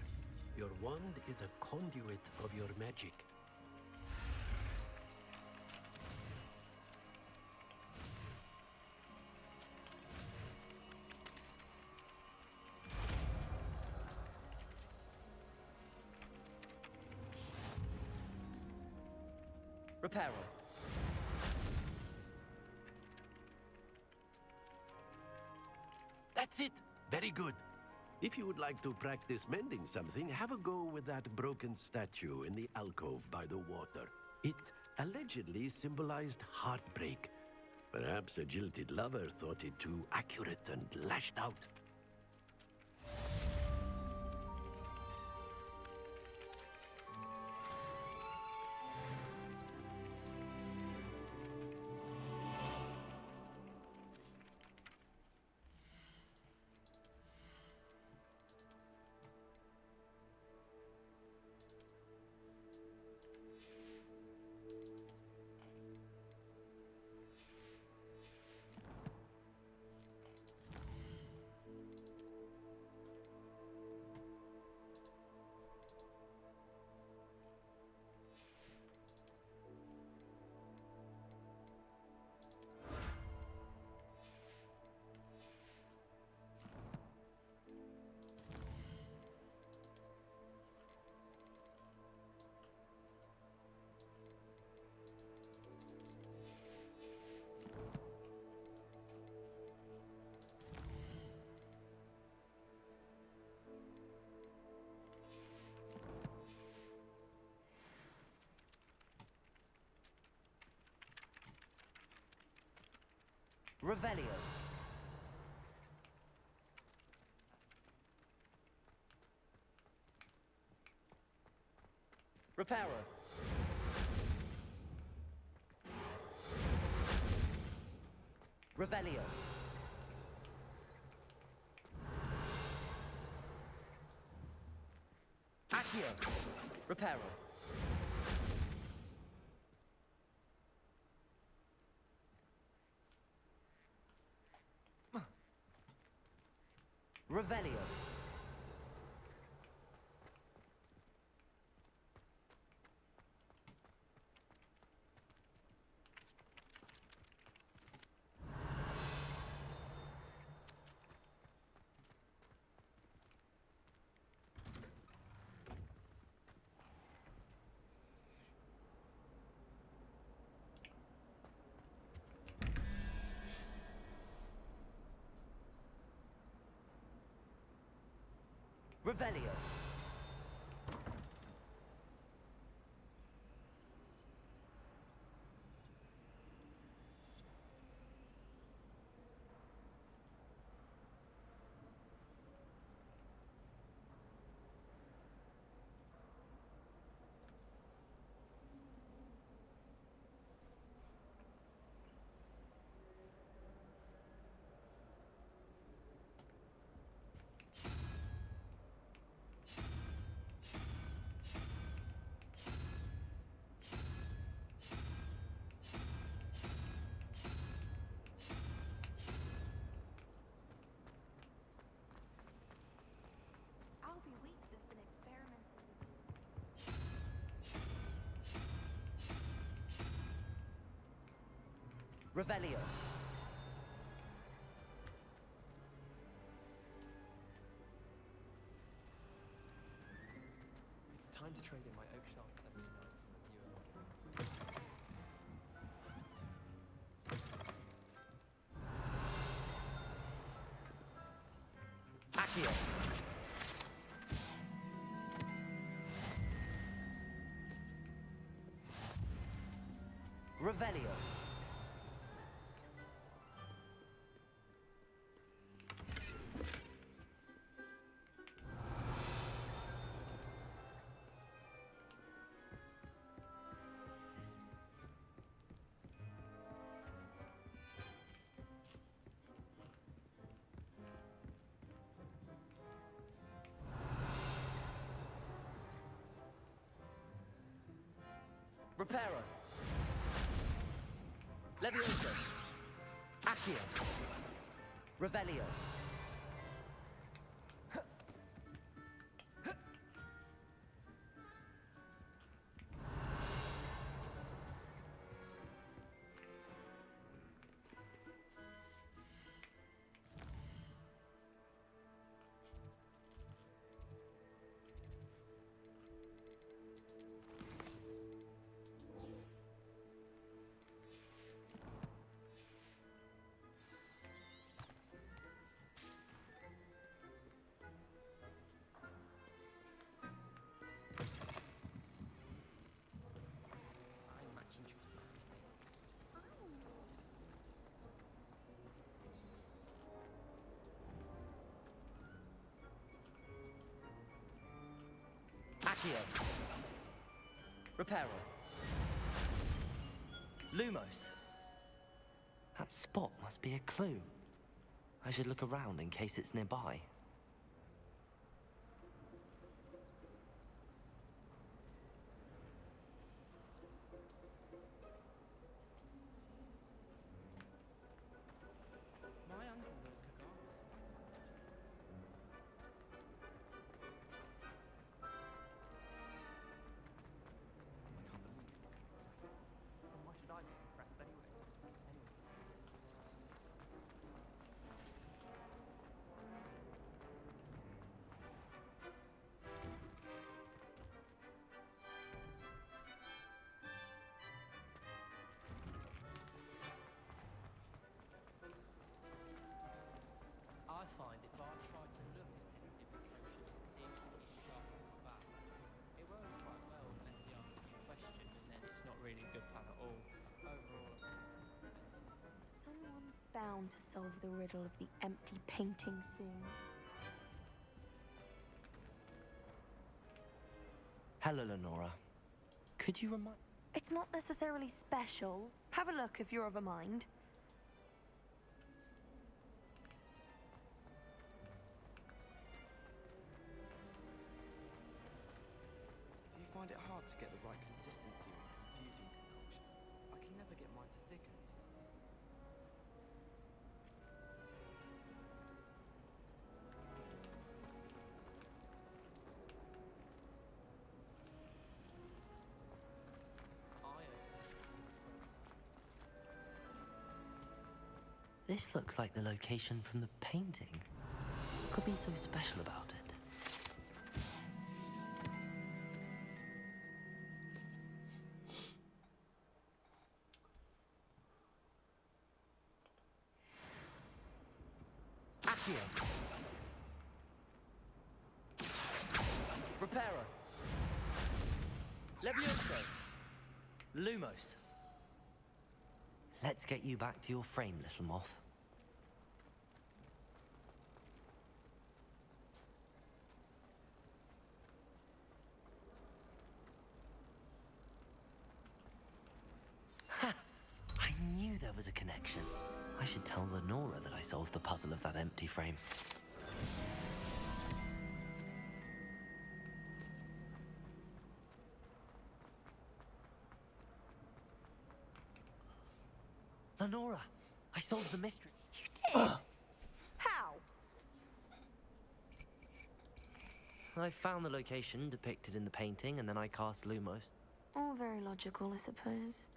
your wand is a conduit of your magic. Reparo. That's it. Very good. If you would like to practice mending something, have a go with that broken statue in the alcove by the water. It allegedly symbolized heartbreak. Perhaps a jilted lover thought it too accurate and lashed out. Revelio. Reparo. Revelio. Accio. Reparo. Revelio. Revelio. Albie Weeks has been experimenting with Revelio. It's time to trade in my Oakshaft 79 for a newer model. Accio. Revelio. Reparo. Levioso. Accio. Revelio. I'm much interested. Accio. Reparo. Lumos. That spot must be a clue. I should look around in case it's nearby. My uncle knows Kagami. I can't believe it. And why should I be impressed anyway? Anyway. bound to solve the riddle of the empty painting soon. Hello, Lenora. Could you remind... It's not necessarily special. Have a look if you're of a mind. Do you find it hard to get the right consistency on a confusing concoction? I can never get mine to thicken. This looks like the location from the painting. What could be so special about it? Accio. Reparo. Levioso. Lumos. Let's get you back to your frame, little moth. Ha! I knew there was a connection. I should tell Lenora that I solved the puzzle of that empty frame. Lenora, I solved the mystery. You did? How? I found the location depicted in the painting, and then I cast Lumos. All very logical, I suppose.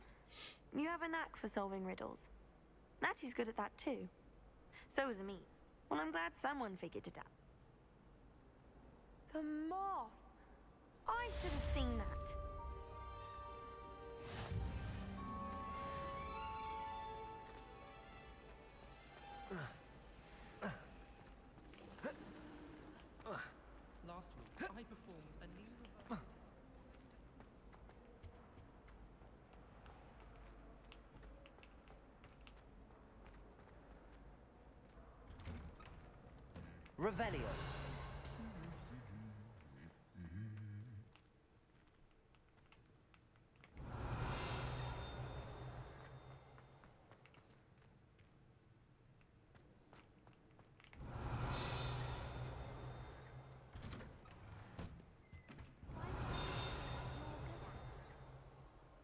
You have a knack for solving riddles. Natty's good at that too. So is me. Well, I'm glad someone figured it out. The moth! I should have seen that. Last week, I performed a new reverse. Revelio.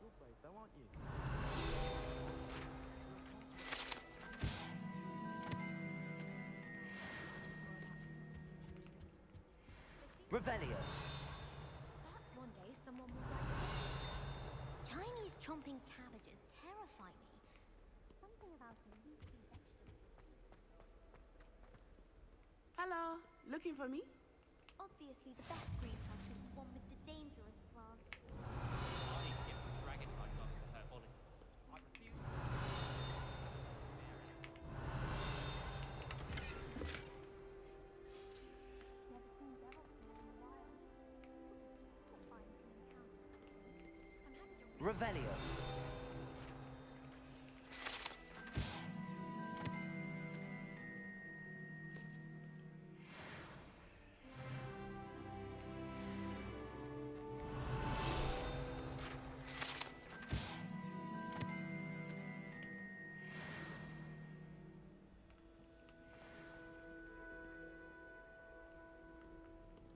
You're brave though, aren't you? Revelio. Perhaps one day someone will write a book. Chinese chomping cabbages terrify me. Something about leafy vegetables. Hello, looking for me? Obviously, the best greenhouse is the one with the dangerous plants. I need to get some dragonfly glass for her body. I refuse. Never seen devil fruit in a while. Terrifying to encounter. I'm happy to Revelio.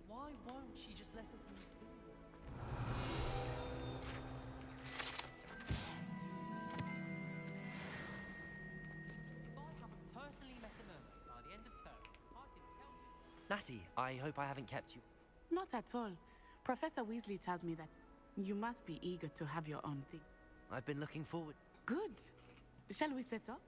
Why won't she just let her be? If I haven't personally met a mermaid by the end of term, I can tell you. Natty, I hope I haven't kept you. Not at all. Professor Weasley tells me that you must be eager to have your own thing. I've been looking forward. Good. Shall we set up?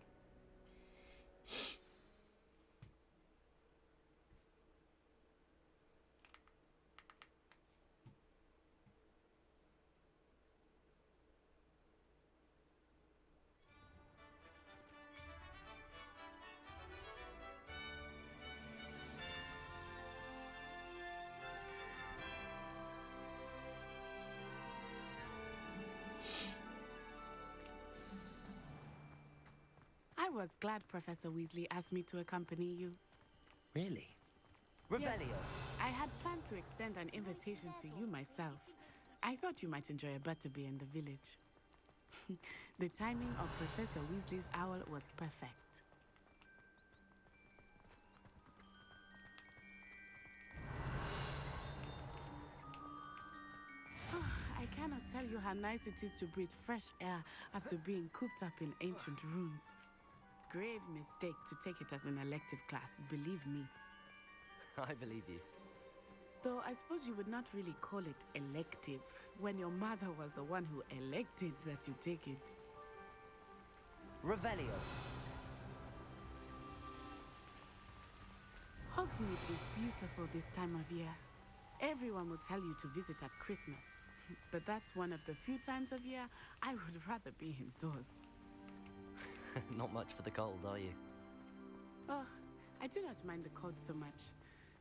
was glad Professor Weasley asked me to accompany you. Really? Yes, Revelio. I had planned to extend an invitation to you myself. I thought you might enjoy a butterbeer in the village. The timing of Professor Weasley's owl was perfect. I cannot tell you how nice it is to breathe fresh air after being cooped up in ancient rooms. Grave mistake to take it as an elective class, believe me. I believe you. Though I suppose you would not really call it elective when your mother was the one who elected that you take it. Revelio. Hogsmeade is beautiful this time of year. Everyone will tell you to visit at Christmas. But that's one of the few times of year I would rather be indoors. Not much for the cold, are you? Oh, I do not mind the cold so much,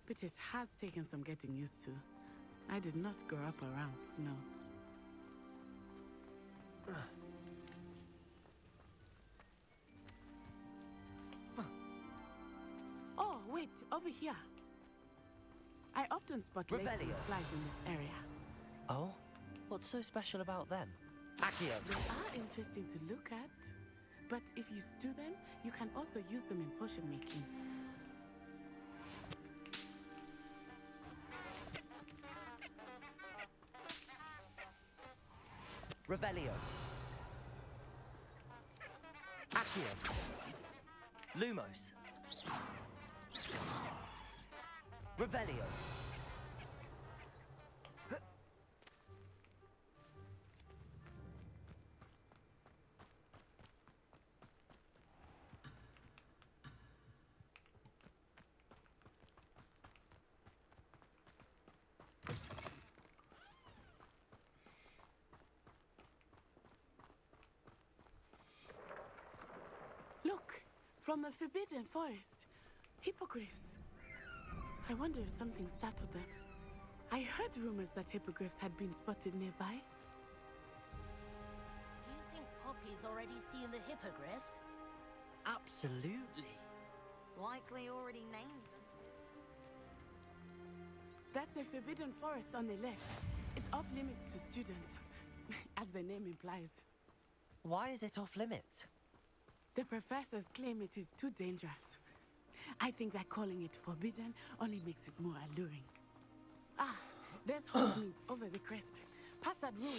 but it has taken some getting used to. I did not grow up around snow. Oh, wait, over here. I often spot lace flies in this area. Oh? What's so special about them? Accio. They are interesting to look at, but if you stew them, you can also use them in potion making. Revelio. Accio. Lumos. Revelio. Look, from the Forbidden Forest. Hippogriffs. I wonder if something startled them. I heard rumors that hippogriffs had been spotted nearby. Do you think Poppy's already seen the hippogriffs? Absolutely. Likely already named them. That's the Forbidden Forest on the left. It's off limits to students, as the name implies. Why is it off limits? The professors claim it is too dangerous. I think that calling it forbidden only makes it more alluring. Ah, there's Hogsmeade over the crest. Past that ruin.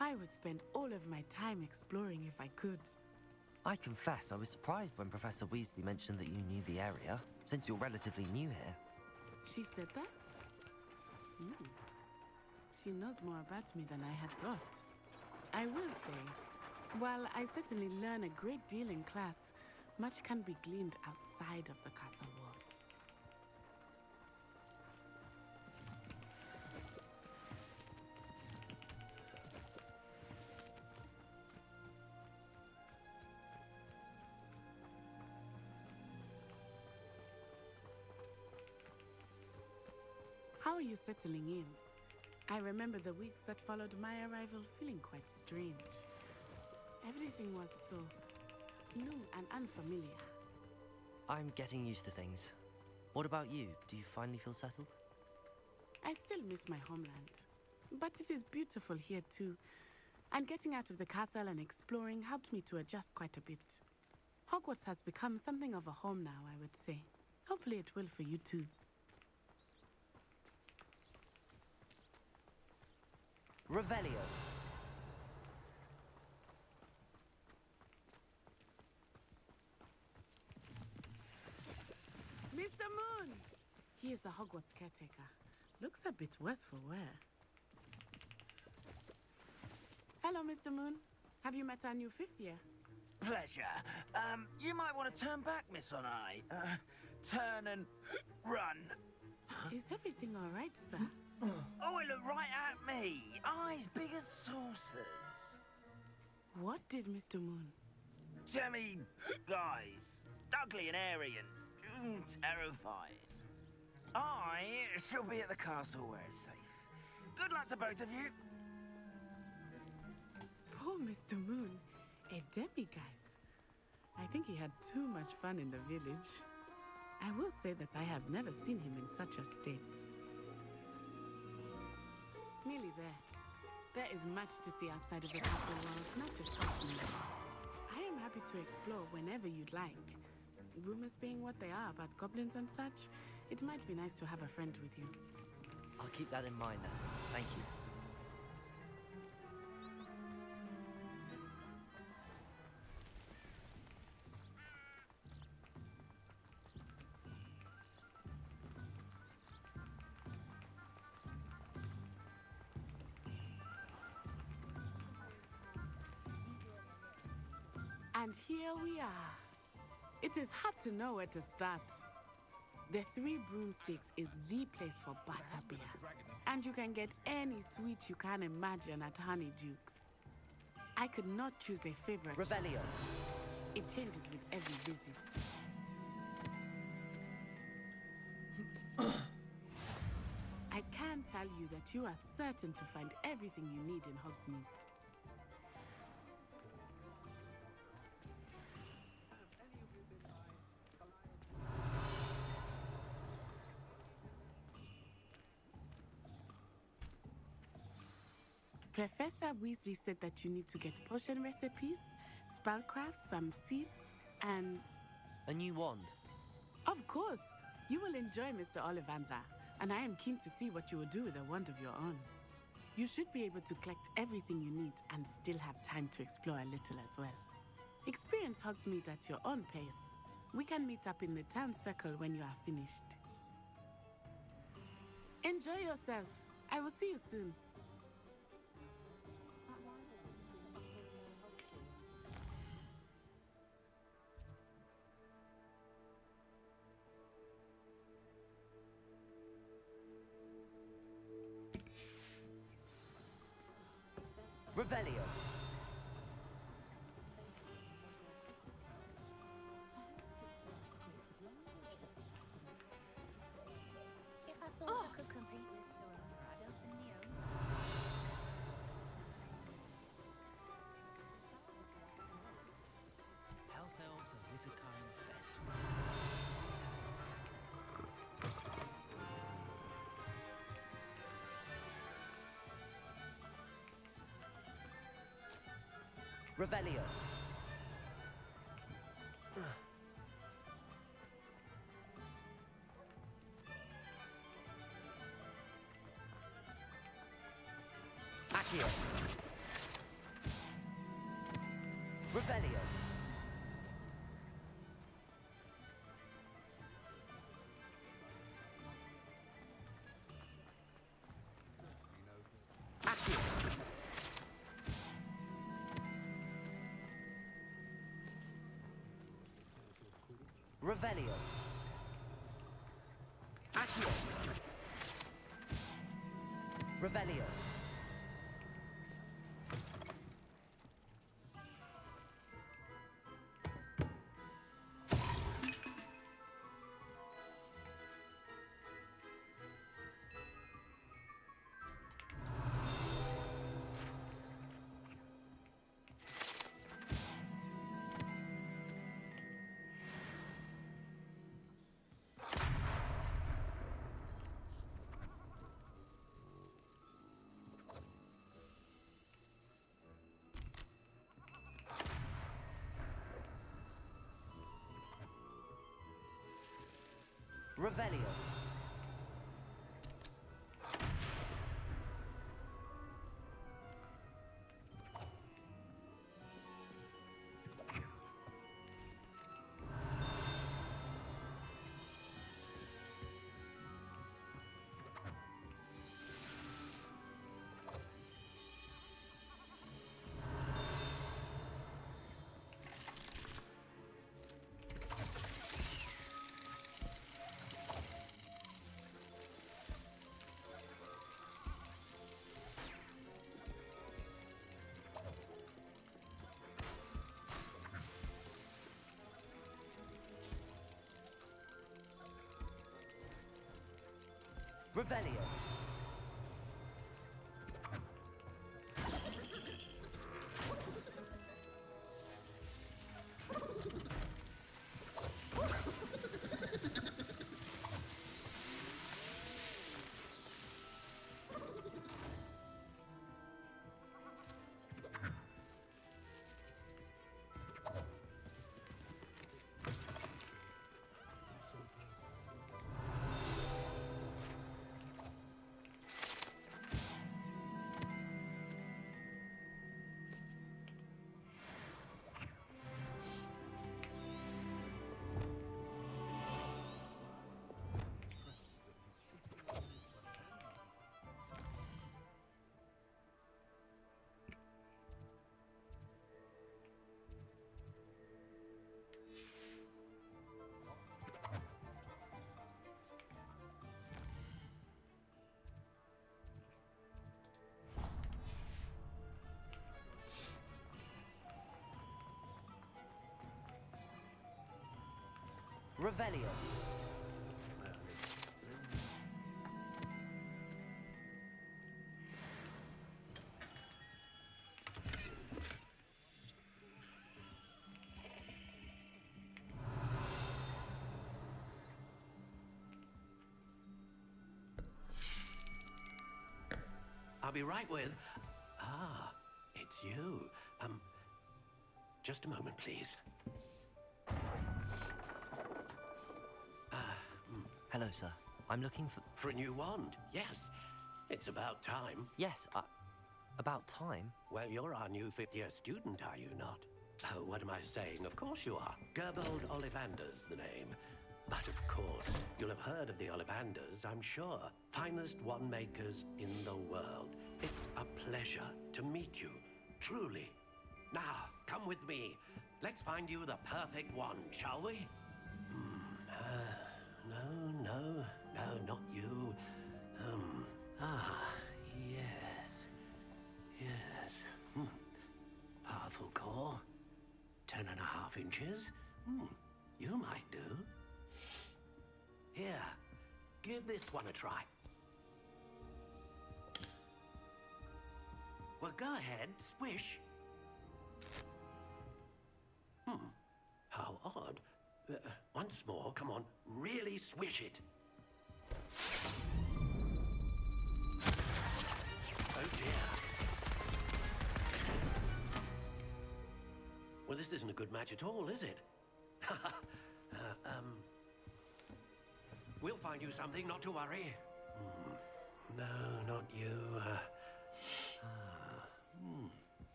I would spend all of my time exploring if I could. I confess I was surprised when Professor Weasley mentioned that you knew the area, since you're relatively new here. She said that? She knows more about me than I had thought. I will say, while I certainly learn a great deal in class, much can be gleaned outside of the castle walls. How are you settling in? I remember the weeks that followed my arrival feeling quite strange. Everything was so new and unfamiliar. I'm getting used to things. What about you? Do you finally feel settled? I still miss my homeland, but it is beautiful here too. And getting out of the castle and exploring helped me to adjust quite a bit. Hogwarts has become something of a home now, I would say. Hopefully it will for you too. Revelio. Mr. Moon! He is the Hogwarts caretaker. Looks a bit worse for wear. Hello, Mr. Moon. Have you met our new fifth year? Pleasure. You might want to turn back, Miss On Eye. Turn and run. Is everything all right, sir? Oh, it looked right at me. Eyes big as saucers. What did Mr. Moon? Jemmy guys. Ugly and airy and terrifying. I shall be at the castle where it's safe. Good luck to both of you. Poor Mr. Moon, a demiguise. I think he had too much fun in the village. I will say that I have never seen him in such a state. Nearly there. There is much to see outside of the castle walls, not just Hogsmeade. I am happy to explore whenever you'd like. Rumors being what they are about goblins and such, it might be nice to have a friend with you. I'll keep that in mind, Nettie. Thank you. And here we are. It is hard to know where to start. The Three Broomsticks is the place for butterbeer. And you can get any sweet you can imagine at Honeydukes. I could not choose a favorite. Revelio. It changes with every visit. I can tell you that you are certain to find everything you need in Hogsmeade. Professor Weasley said that you need to get potion recipes, spellcrafts, some seeds, and... A new wand. Of course! You will enjoy Mr. Ollivander, and I am keen to see what you will do with a wand of your own. You should be able to collect everything you need and still have time to explore a little as well. Experience Hogsmeade at your own pace. We can meet up in the town circle when you are finished. Enjoy yourself. I will see you soon. Revelio. If I thought I could complete this story, I'd open my own. House elves are wizardkind's best. Revelio. Accio. Revelio. Accio. Revelio. Accio. Revelio. Revelio. Revelio. Revelio. I'll be right with... Ah, it's you. Just a moment, please. Hello, sir. I'm looking for... For a new wand, yes. It's about time. Yes, about time? Well, you're our new fifth-year student, are you not? Oh, what am I saying? Of course you are. Gerbold Ollivander's the name. But of course, you'll have heard of the Ollivanders, I'm sure. Finest wand makers in the world. It's a pleasure to meet you, truly. Now, come with me. Let's find you the perfect wand, shall we? No, not you. Yes. Powerful core. 10.5 inches. You might do. Here, give this one a try. Well, go ahead, swish. How odd. Once more, come on, really swish it. Oh dear. Well, this isn't a good match at all, is it? We'll find you something, not to worry. No, not you.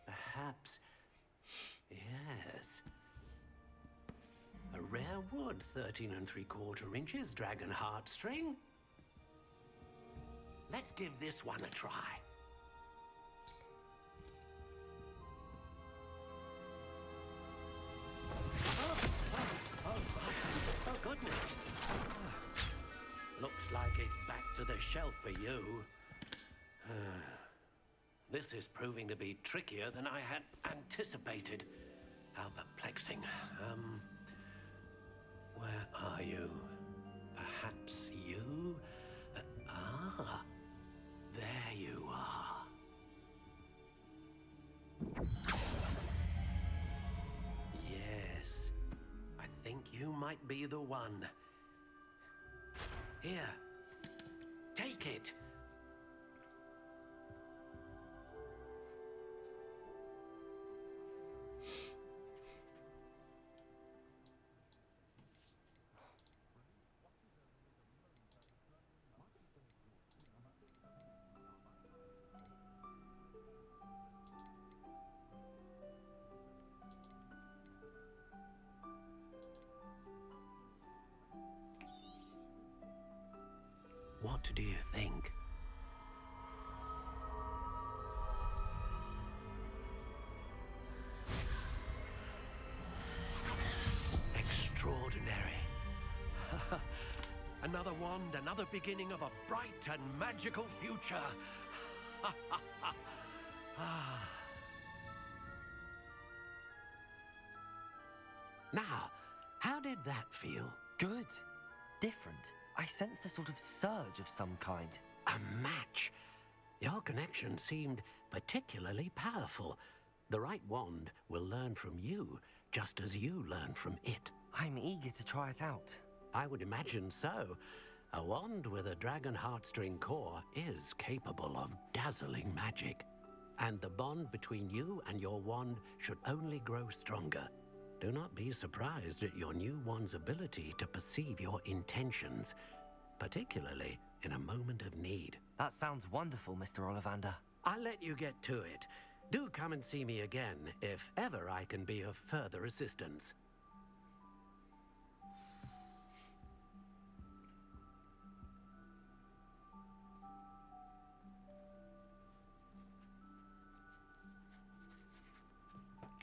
Perhaps. Yes. A rare wood, 13 3/4 inches, dragon heartstring. Let's give this one a try. Oh, goodness. Looks like it's back to the shelf for you. This is proving to be trickier than I had anticipated. How perplexing. Where are you? Perhaps you? There you are. Yes, I think you might be the one. Here, take it. What do you think? Extraordinary. Another wand, another beginning of a bright and magical future. Now, how did that feel? Good. Different. I sensed a sort of surge of some kind. A match? Your connection seemed particularly powerful. The right wand will learn from you, just as you learn from it. I'm eager to try it out. I would imagine so. A wand with a dragon heartstring core is capable of dazzling magic. And the bond between you and your wand should only grow stronger. Do not be surprised at your new wand's ability to perceive your intentions, particularly in a moment of need. That sounds wonderful, Mr. Ollivander. I'll let you get to it. Do come and see me again if ever I can be of further assistance.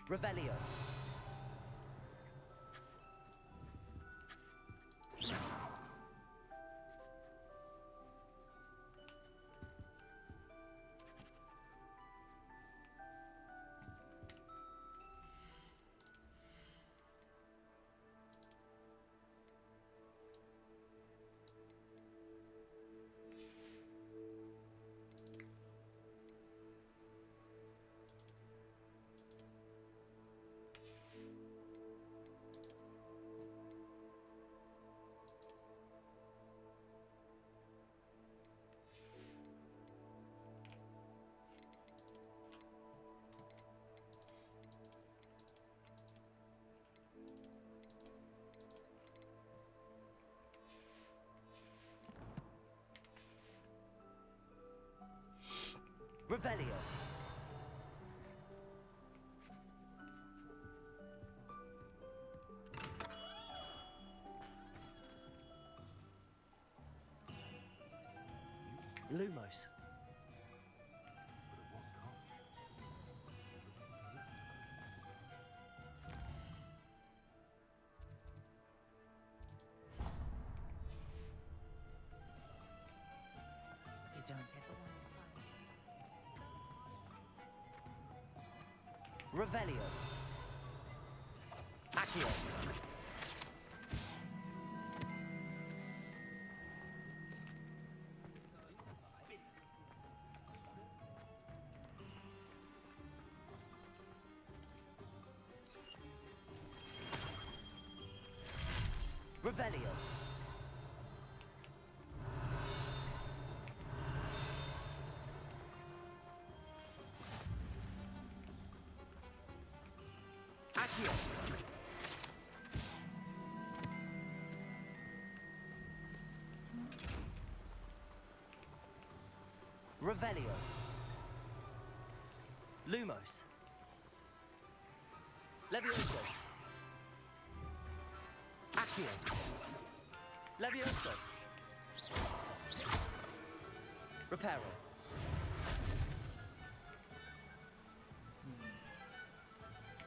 Revelio. Revelio. Lumos. You don't ever want to find Revelio. Accio. Revelio. Accio. Revelio. Lumos. Levioso. Accio. Levioso. Reparo.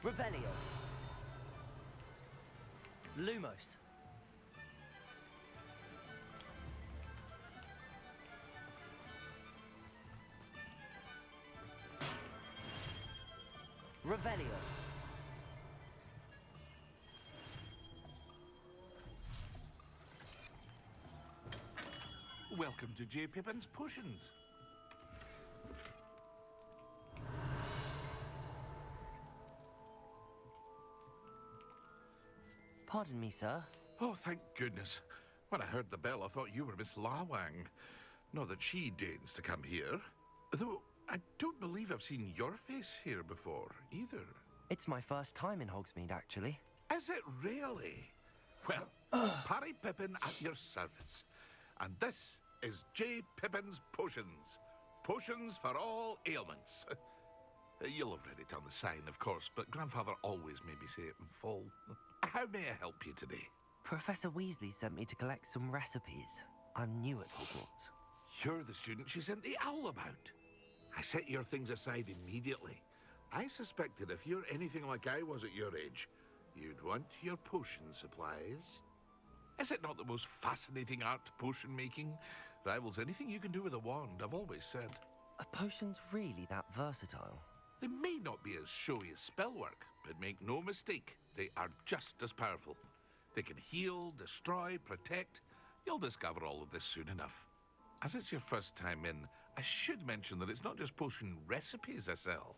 Revelio. Lumos. Revelio. Welcome to J. Pippin's Potions. Pardon me, sir. Oh, thank goodness. When I heard the bell, I thought you were Miss Lawang. Not that she deigns to come here. Though, I don't believe I've seen your face here before, either. It's my first time in Hogsmeade, actually. Is it really? Well, Parry Pippin at your service. And this is J. Pippin's Potions. Potions for all ailments. You'll have read it on the sign, of course, but Grandfather always made me say it in full. How may I help you today? Professor Weasley sent me to collect some recipes. I'm new at Hogwarts. You're the student she sent the owl about. I set your things aside immediately. I suspected if you're anything like I was at your age, you'd want your potion supplies. Is it not the most fascinating art, potion making? Rivals anything you can do with a wand, I've always said. Are potions really that versatile? They may not be as showy as spellwork, but make no mistake, they are just as powerful. They can heal, destroy, protect, You'll discover all of this soon enough. As it's your first time in, I should mention that it's not just potion recipes I sell.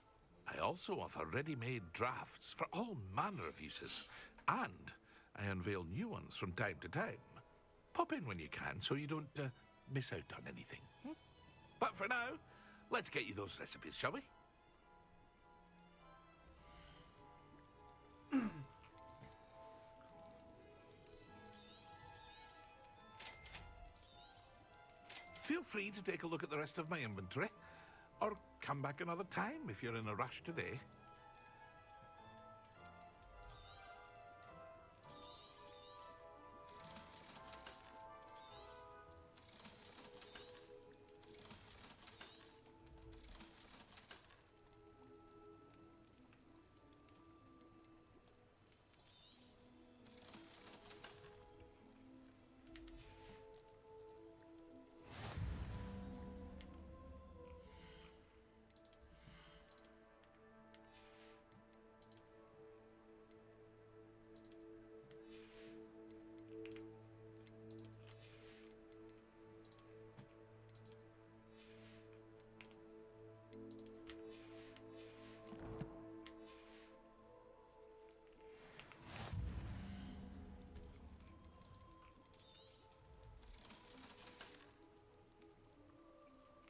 I also offer ready-made drafts for all manner of uses, and I unveil new ones from time to time. Pop in when you can so you don't miss out on anything. But for now, let's get you those recipes, shall we? Feel free to take a look at the rest of my inventory, or come back another time if you're in a rush today.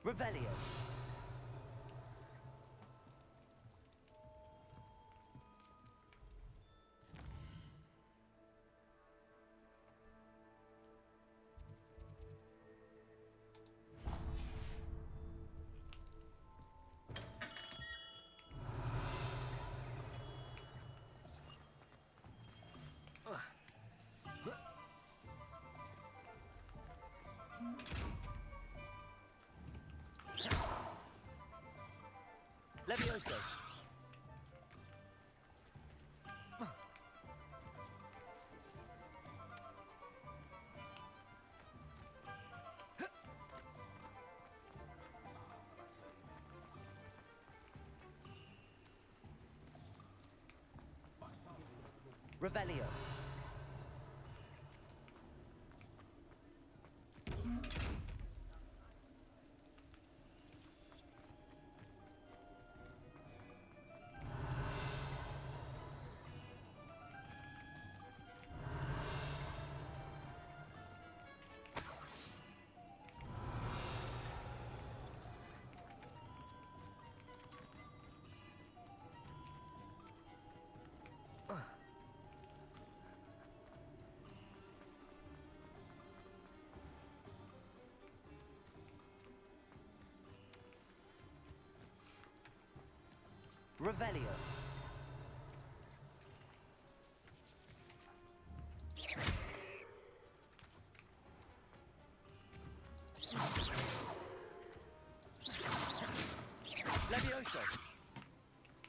Revelio. Levioso. Revelio. Revelio. Levioso.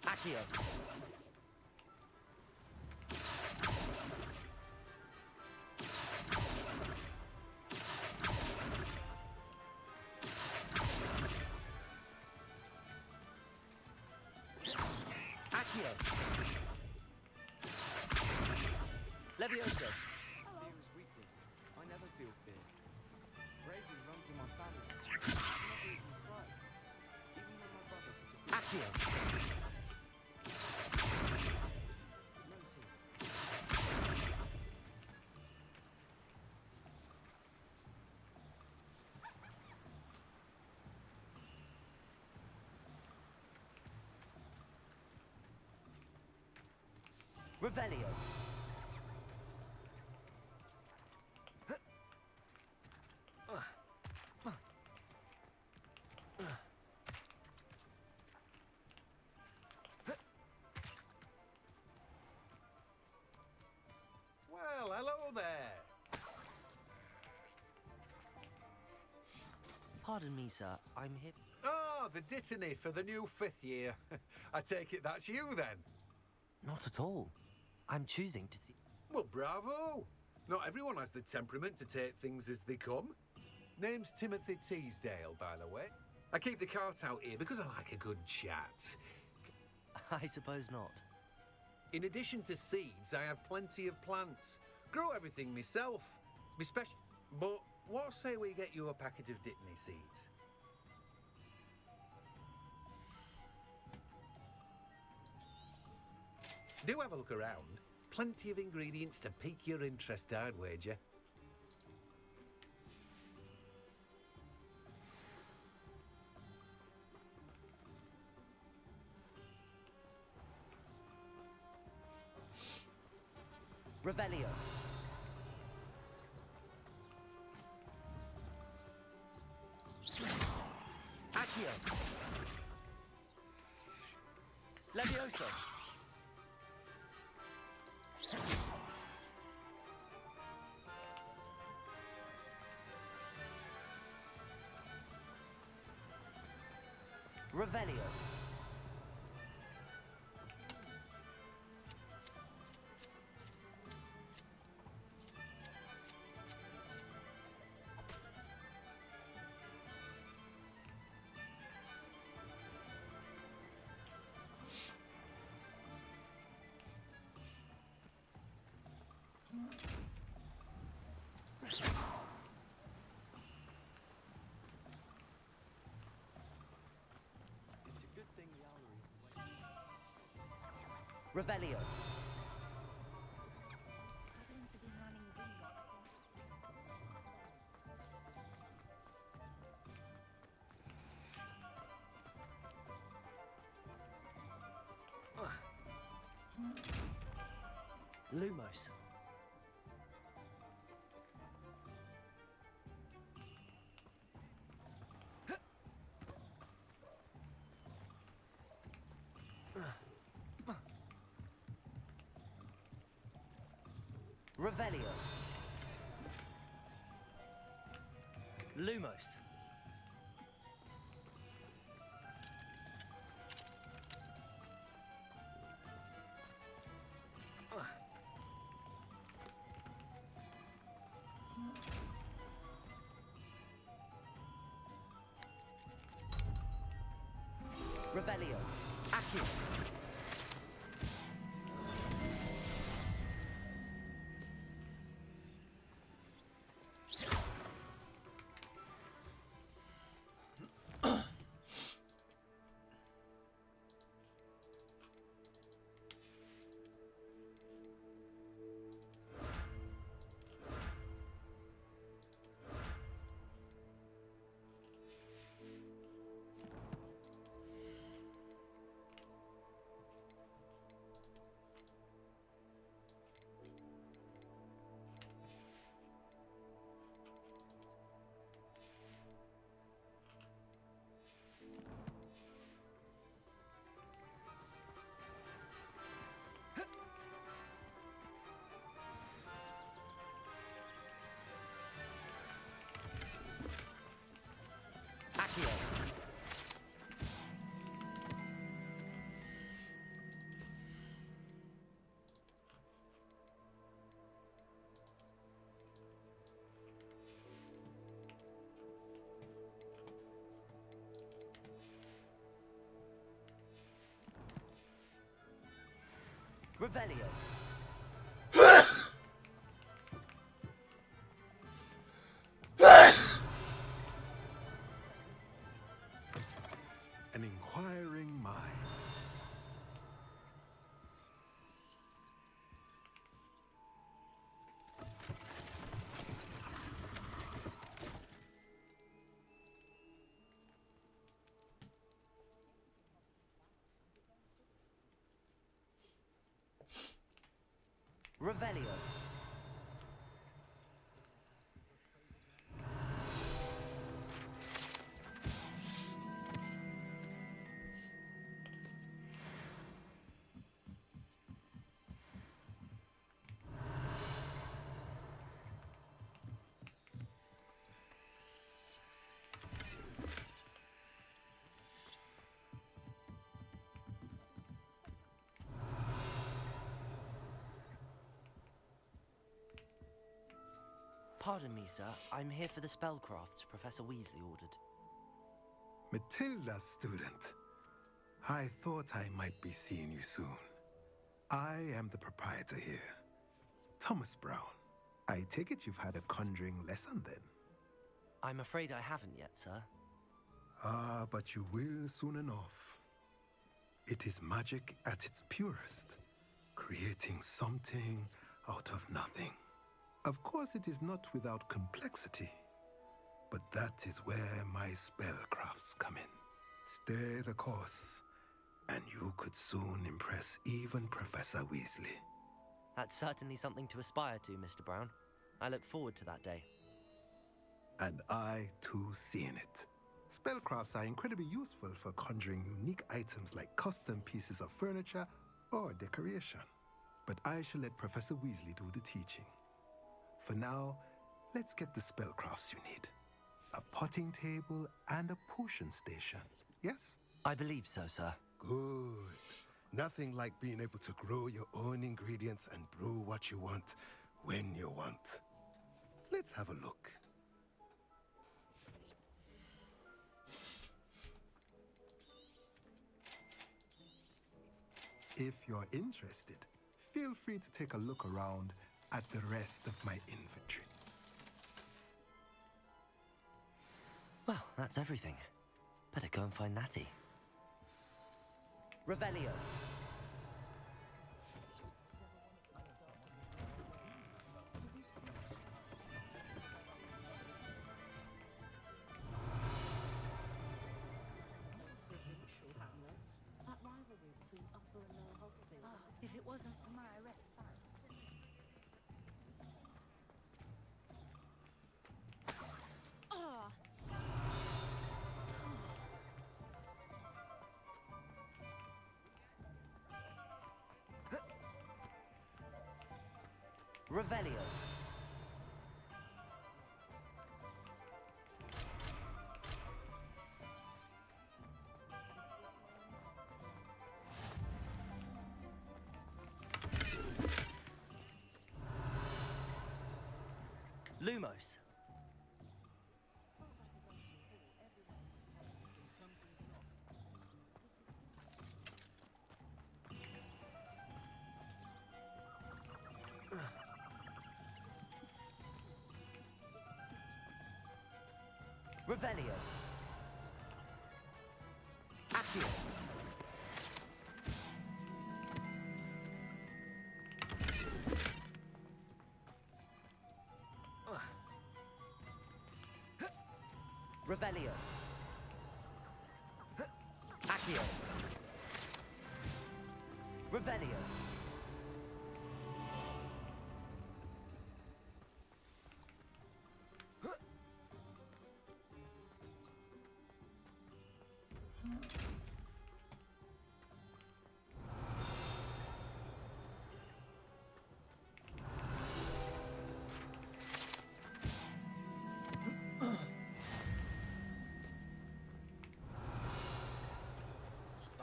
Accio. Levioso. Fear is weakness. I never feel fear. Bravery runs in my family. I never even cry. Even when my brother puts a Accio. no tears. Revelio. Well, hello there. Pardon me, sir. I'm here. Ah, the dittany for the new 5th year. I take it that's you, then? Not at all. I'm choosing to see. Well, bravo. Not everyone has the temperament to take things as they come. Name's Timothy Teasdale, by the way. I keep the cart out here because I like a good chat. I suppose not. In addition to seeds, I have plenty of plants. Grow everything myself. My But what say we get you a packet of Dittany seeds? Do have a look around. Plenty of ingredients to pique your interest, I'd wager. Revelio. Accio. Levioso. Revelio. It's a good thing the owlery is away. Revelio. Goblins have been running bingo. Lumos. Revelio. Lumos. Revelio. Accio. Accio. Revelio. An inquiring mind. Revelio. Pardon me, sir. I'm here for the spellcrafts Professor Weasley ordered. Matilda, student. I thought I might be seeing you soon. I am the proprietor here, Thomas Brown. I take it you've had a conjuring lesson then? I'm afraid I haven't yet, sir. Ah, but you will soon enough. It is magic at its purest, creating something out of nothing. Of course, it is not without complexity, but that is where my spellcrafts come in. Stay the course, and you could soon impress even Professor Weasley. That's certainly something to aspire to, Mr. Brown. I look forward to that day. And I, too, see in it. Spellcrafts are incredibly useful for conjuring unique items like custom pieces of furniture or decoration. But I shall let Professor Weasley do the teaching. For now, let's get the spellcrafts you need. A potting table and a potion station, yes? I believe so, sir. Good. Nothing like being able to grow your own ingredients and brew what you want when you want. Let's have a look. If you're interested, feel free to take a look around at the rest of my inventory. Well, that's everything. Better go and find Natty. Revelio. That rivalry between Upper and Lower Hogsfield. If it wasn't for my red Revelio. Lumos. Revelio. Accio. Revelio. Accio. Revelio.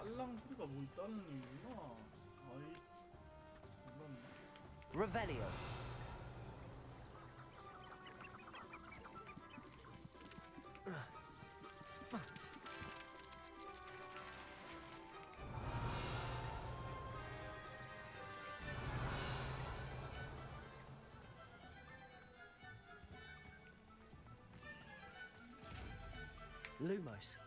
딸랑 소리가 뭐 있다는 얘기구나. 아이, 몰랐네. Revelio. Lumos.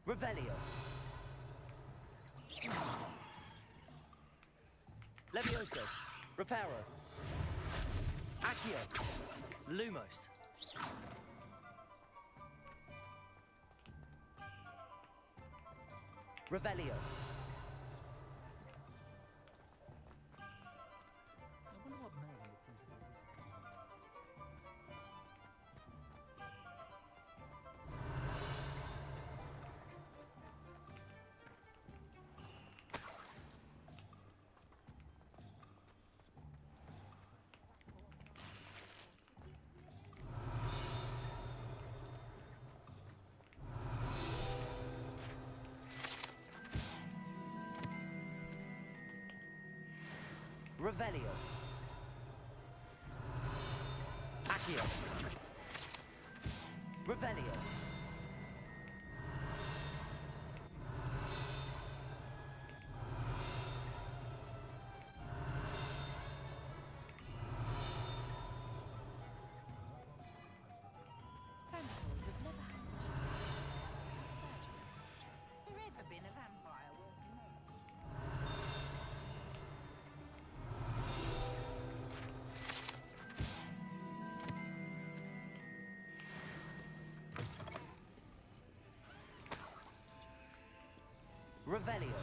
Revelio. Levioso. Reparo. Accio. Lumos. Revelio. I wonder what Mary would think about this. Revelio. Accio. Revelio. Sentinels have never had much. Has there ever been a vampire working there? Revelio.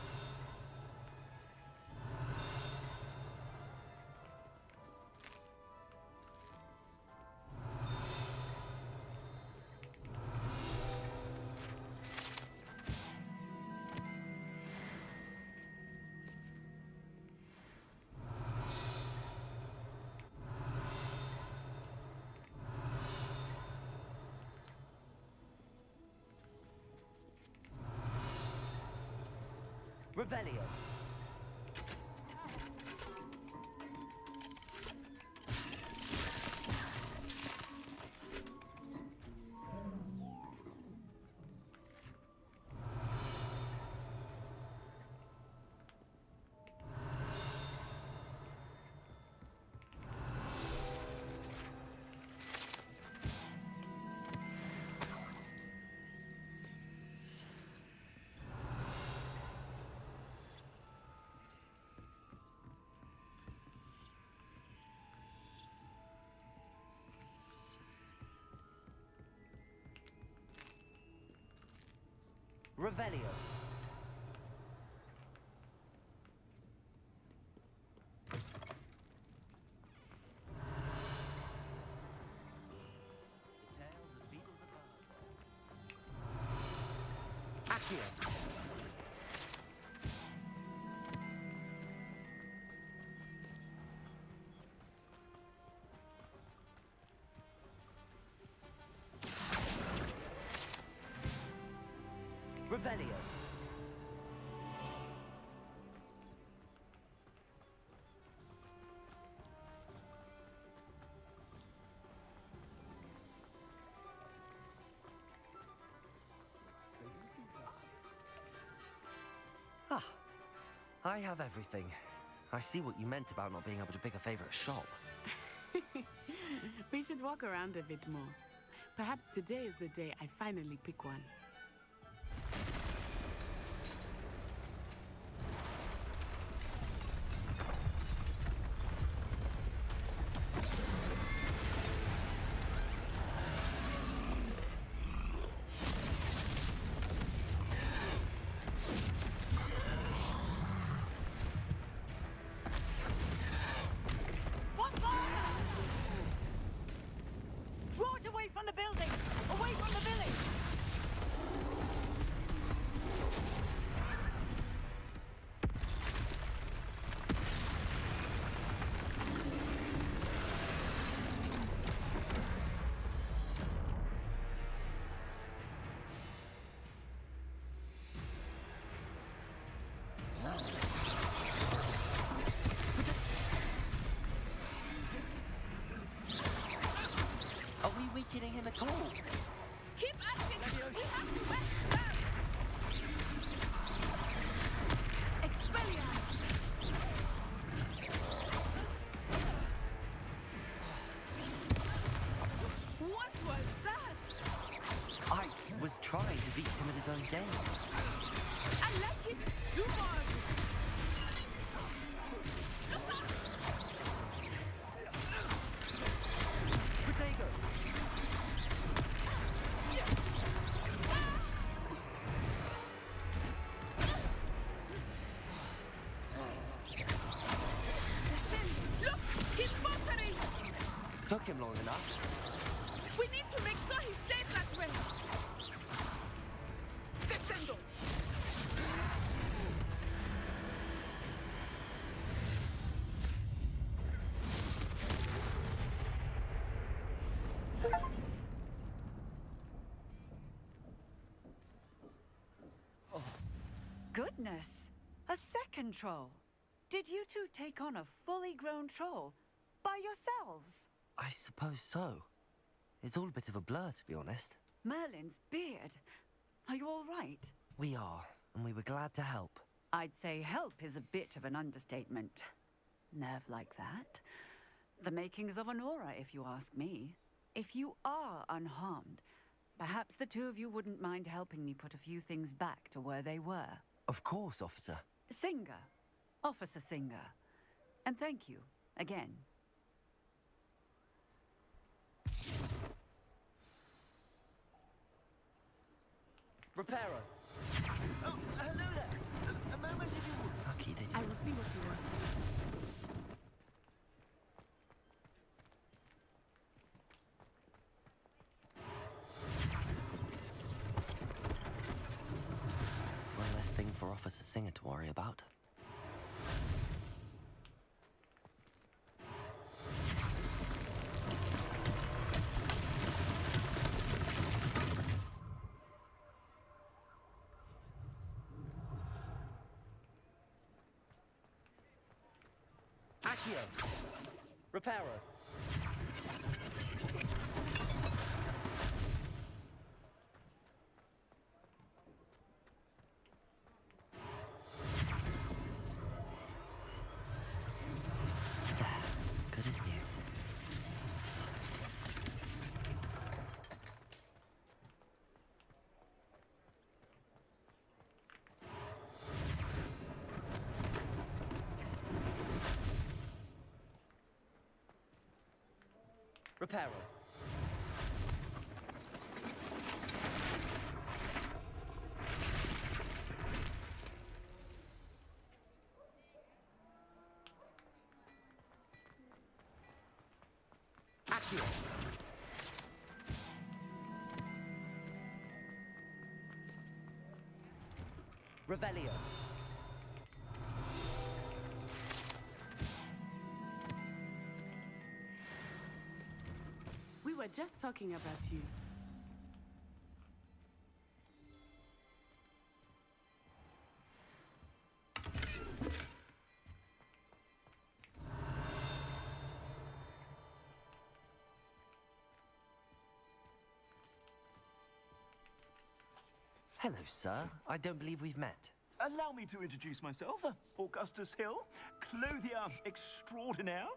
Revelio. Revelio. Accio. Revelio. Ah, I have everything. I see what you meant about not being able to pick a favorite shop. We should walk around a bit more. Perhaps today is the day I finally pick one. Draw it away from the building! Away from the village! Are we weakening him at all? Keep asking! We have to wet them! Expelliarmus! What was that? I was trying to beat him at his own game. I like it. Do more of it. Protego. Look, he's faltering. Took him long enough. We need to make sure he stays that way. Descendo! Goodness! A second troll. Did you two take on a fully grown troll by yourselves? I suppose so. It's all a bit of a blur, to be honest. Merlin's beard. Are you all right? We are, and we were glad to help. I'd say help is a bit of an understatement. Nerve like that. The makings of an aura, if you ask me. If you are unharmed, perhaps the two of you wouldn't mind helping me put a few things back to where they were. Of course, officer. Singer. Officer Singer. And thank you, again. Reparo. Oh, hello there. A moment if you would. Lucky they didn't. I will see what he wants. One less thing for Officer Singer to worry about. Accio! Reparo! Good as new. Reparo. Accio. Revelio. We were just talking about you. Hello, sir. I don't believe we've met. Allow me to introduce myself. Augustus Hill, clothier extraordinaire.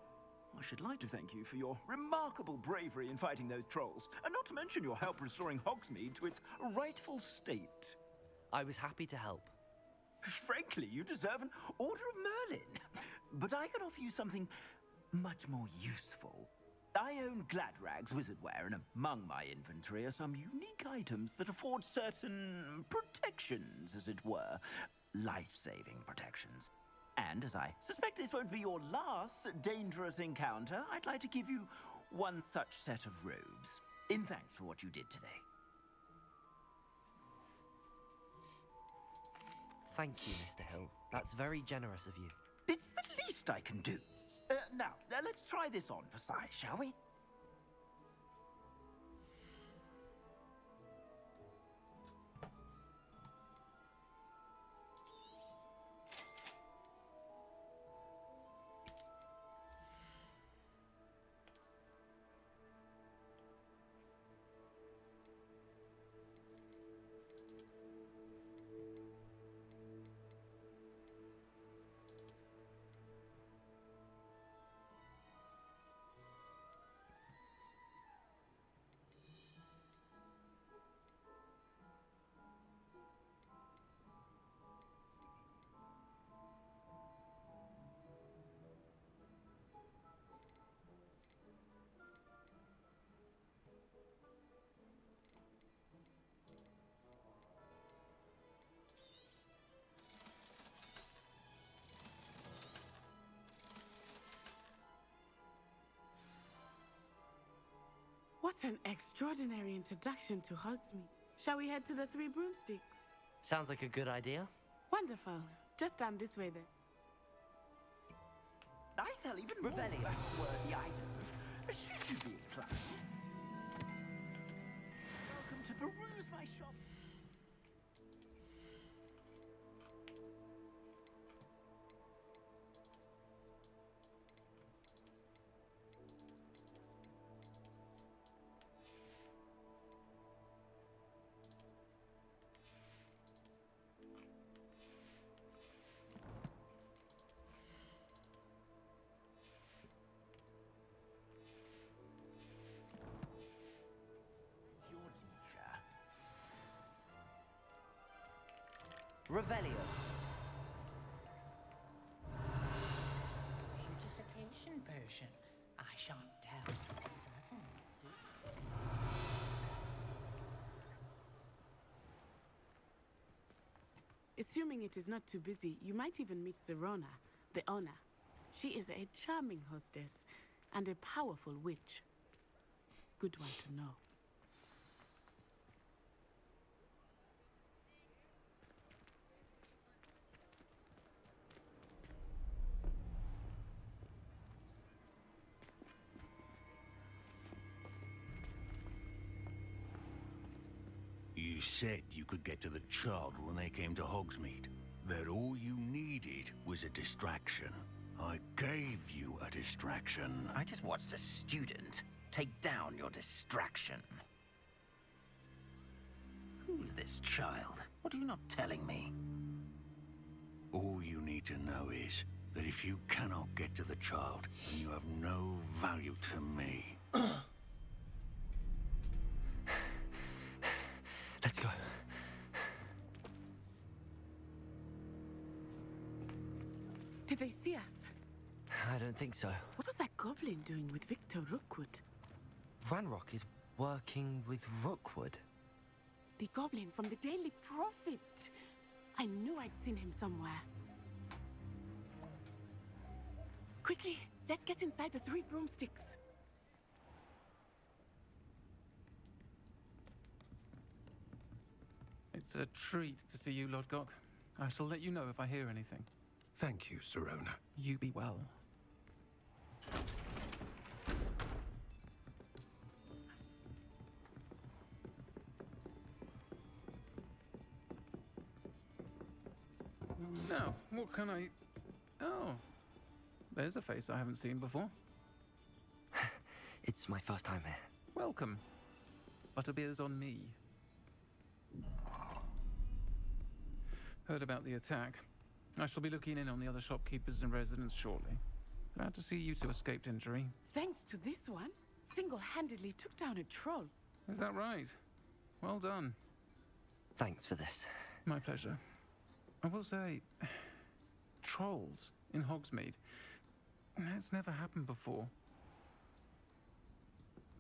I should like to thank you for your remarkable bravery in fighting those trolls, and not to mention your help restoring Hogsmeade to its rightful state. I was happy to help. Frankly, you deserve an Order of Merlin. But I can offer you something much more useful. I own Gladrag's wizardware, and among my inventory are some unique items that afford certain protections, as it were. Life-saving protections. And as I suspect this won't be your last dangerous encounter, I'd like to give you one such set of robes, in thanks for what you did today. Thank you, Mr. Hill. That's very generous of you. It's the least I can do. Now, let's try this on for size, shall we? What an extraordinary introduction to Hogsmeade. Shall we head to the Three Broomsticks? Sounds like a good idea. Wonderful. Just down this way then. I sell even more battle-worthy items, should you be inclined. Welcome to peruse my shop. Revelio. Beautification potion. I shan't tell. Certainly suits. Assuming it is not too busy, you might even meet Serona, the owner. She is a charming hostess and a powerful witch. Good one to know. You said you could get to the child when they came to Hogsmeade. That all you needed was a distraction. I gave you a distraction. I just watched a student take down your distraction. Who's this child? What are you not telling me? All you need to know is that if you cannot get to the child, then you have no value to me. Let's go. Did they see us? I don't think so. What was that goblin doing with Victor Rookwood? Ranrock is working with Rookwood. The goblin from the Daily Prophet. I knew I'd seen him somewhere. Quickly, let's get inside the 3 broomsticks. It's a treat to see you, Lodgok. I shall let you know if I hear anything. Thank you, Serona. You be well. Now, what can I... Oh, there's a face I haven't seen before. It's my first time here. Welcome. Butterbeer's on me. Heard about the attack. I shall be looking in on the other shopkeepers and residents shortly. Glad to see you two escaped injury. Thanks to this one, single-handedly took down a troll. Is that right? Well done. Thanks for this. My pleasure. I will say, trolls in Hogsmeade. That's never happened before.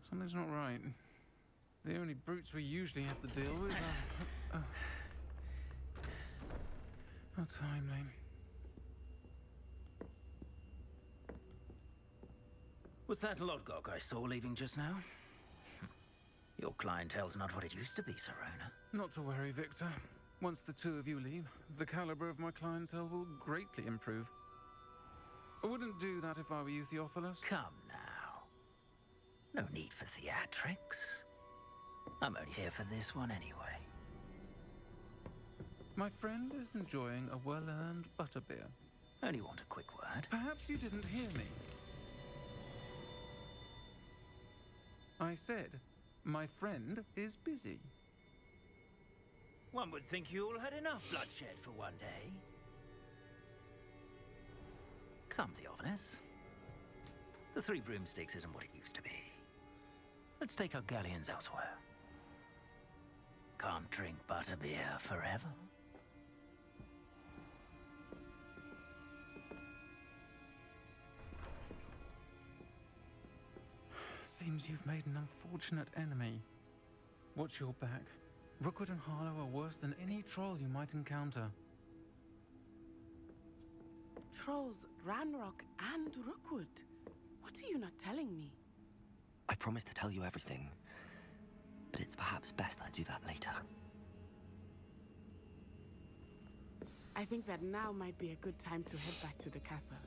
Something's not right. The only brutes we usually have to deal with are... How timely. Was that Lodgok I saw leaving just now? Your clientele's not what it used to be, Serona. Not to worry, Victor. Once the two of you leave, the caliber of my clientele will greatly improve. I wouldn't do that if I were you, Theophilus. Come now. No need for theatrics. I'm only here for this one anyway. My friend is enjoying a well-earned butterbeer. Only want a quick word. Perhaps you didn't hear me. I said, my friend is busy. One would think you all had enough bloodshed for one day. Come, Theophilus. The 3 broomsticks isn't what it used to be. Let's take our galleons elsewhere. Can't drink butterbeer forever. Seems you've made an unfortunate enemy. Watch your back. Rookwood and Harlow are worse than any troll you might encounter. Trolls, Ranrock, and Rookwood. What are you not telling me? I promise to tell you everything, but it's perhaps best I do that later. I think that now might be a good time to head back to the castle.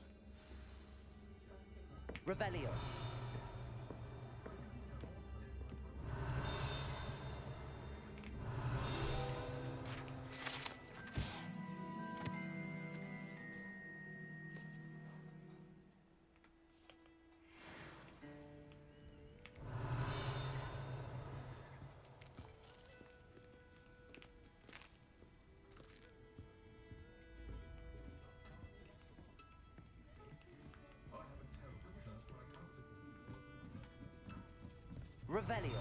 Revelio. Revelio.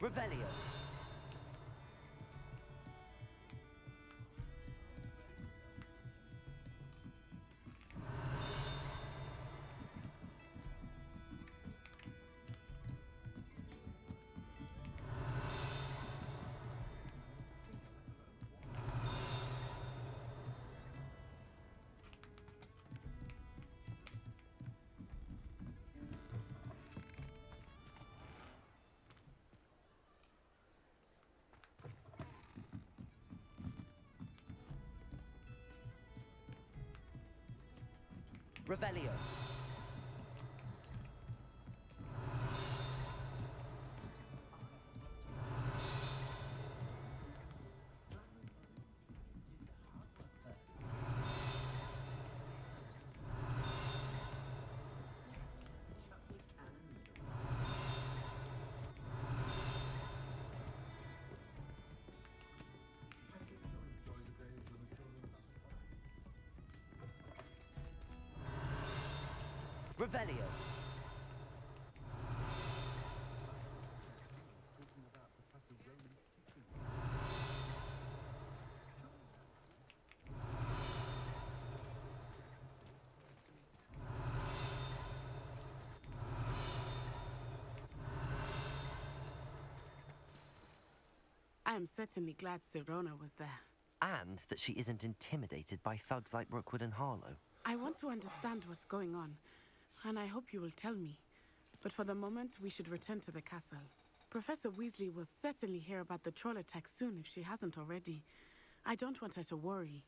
Revelio. Revelio. Revelio. I am certainly glad Sirona was there. And that she isn't intimidated by thugs like Rookwood and Harlow. I want to understand what's going on, and I hope you will tell me. But for the moment, we should return to the castle. Professor Weasley will certainly hear about the troll attack soon if she hasn't already. I don't want her to worry.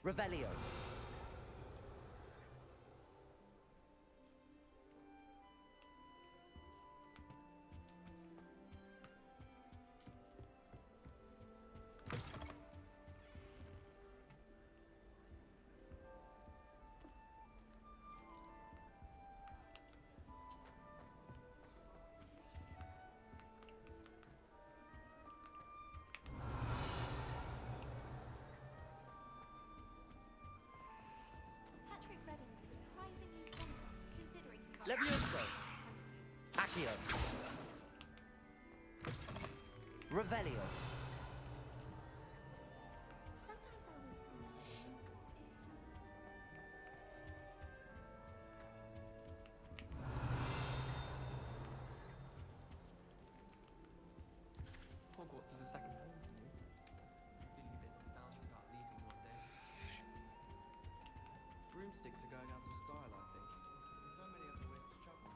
Revelio. Patrick Redding is surprisingly confident, considering he got Levioso. Accio. Revelio. Sometimes I wish we knew what it is. Hogwarts is a second home to me. Feeling a bit nostalgic about leaving one day. Broomsticks are going out of style, I think. There's so many other ways to travel.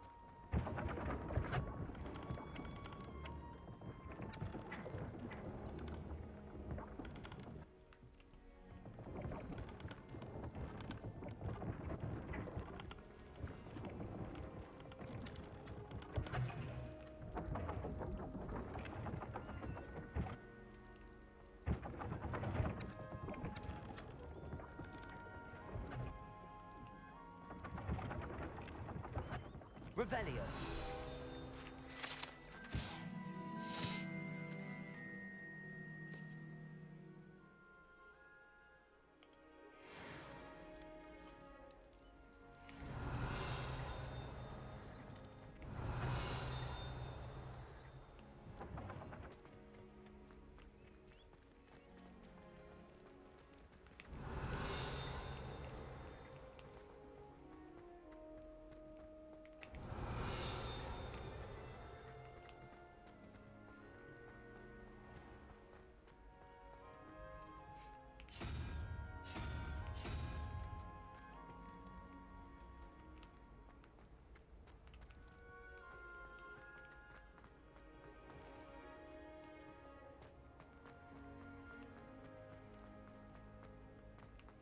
Revelio.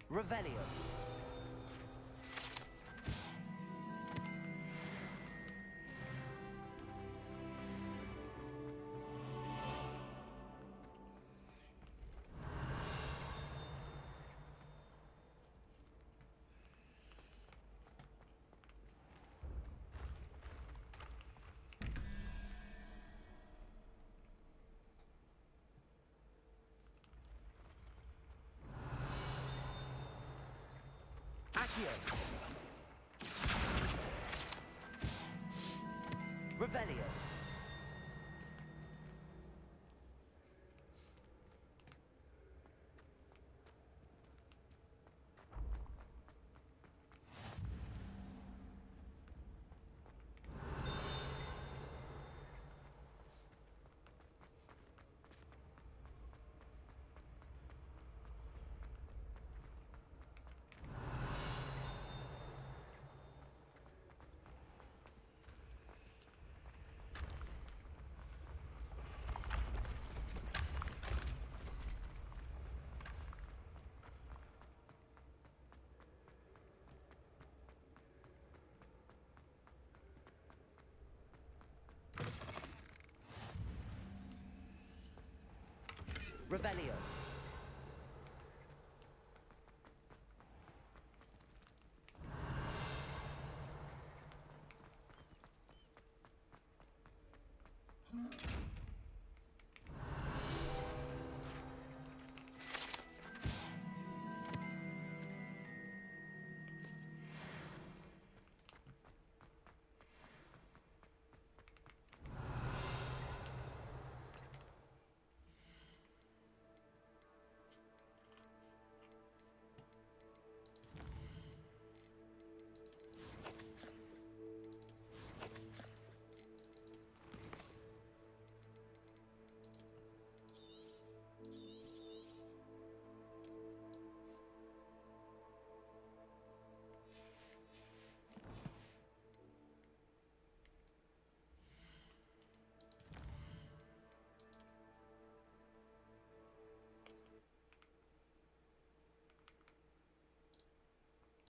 Revelio. Accio. Revelio. Revelio.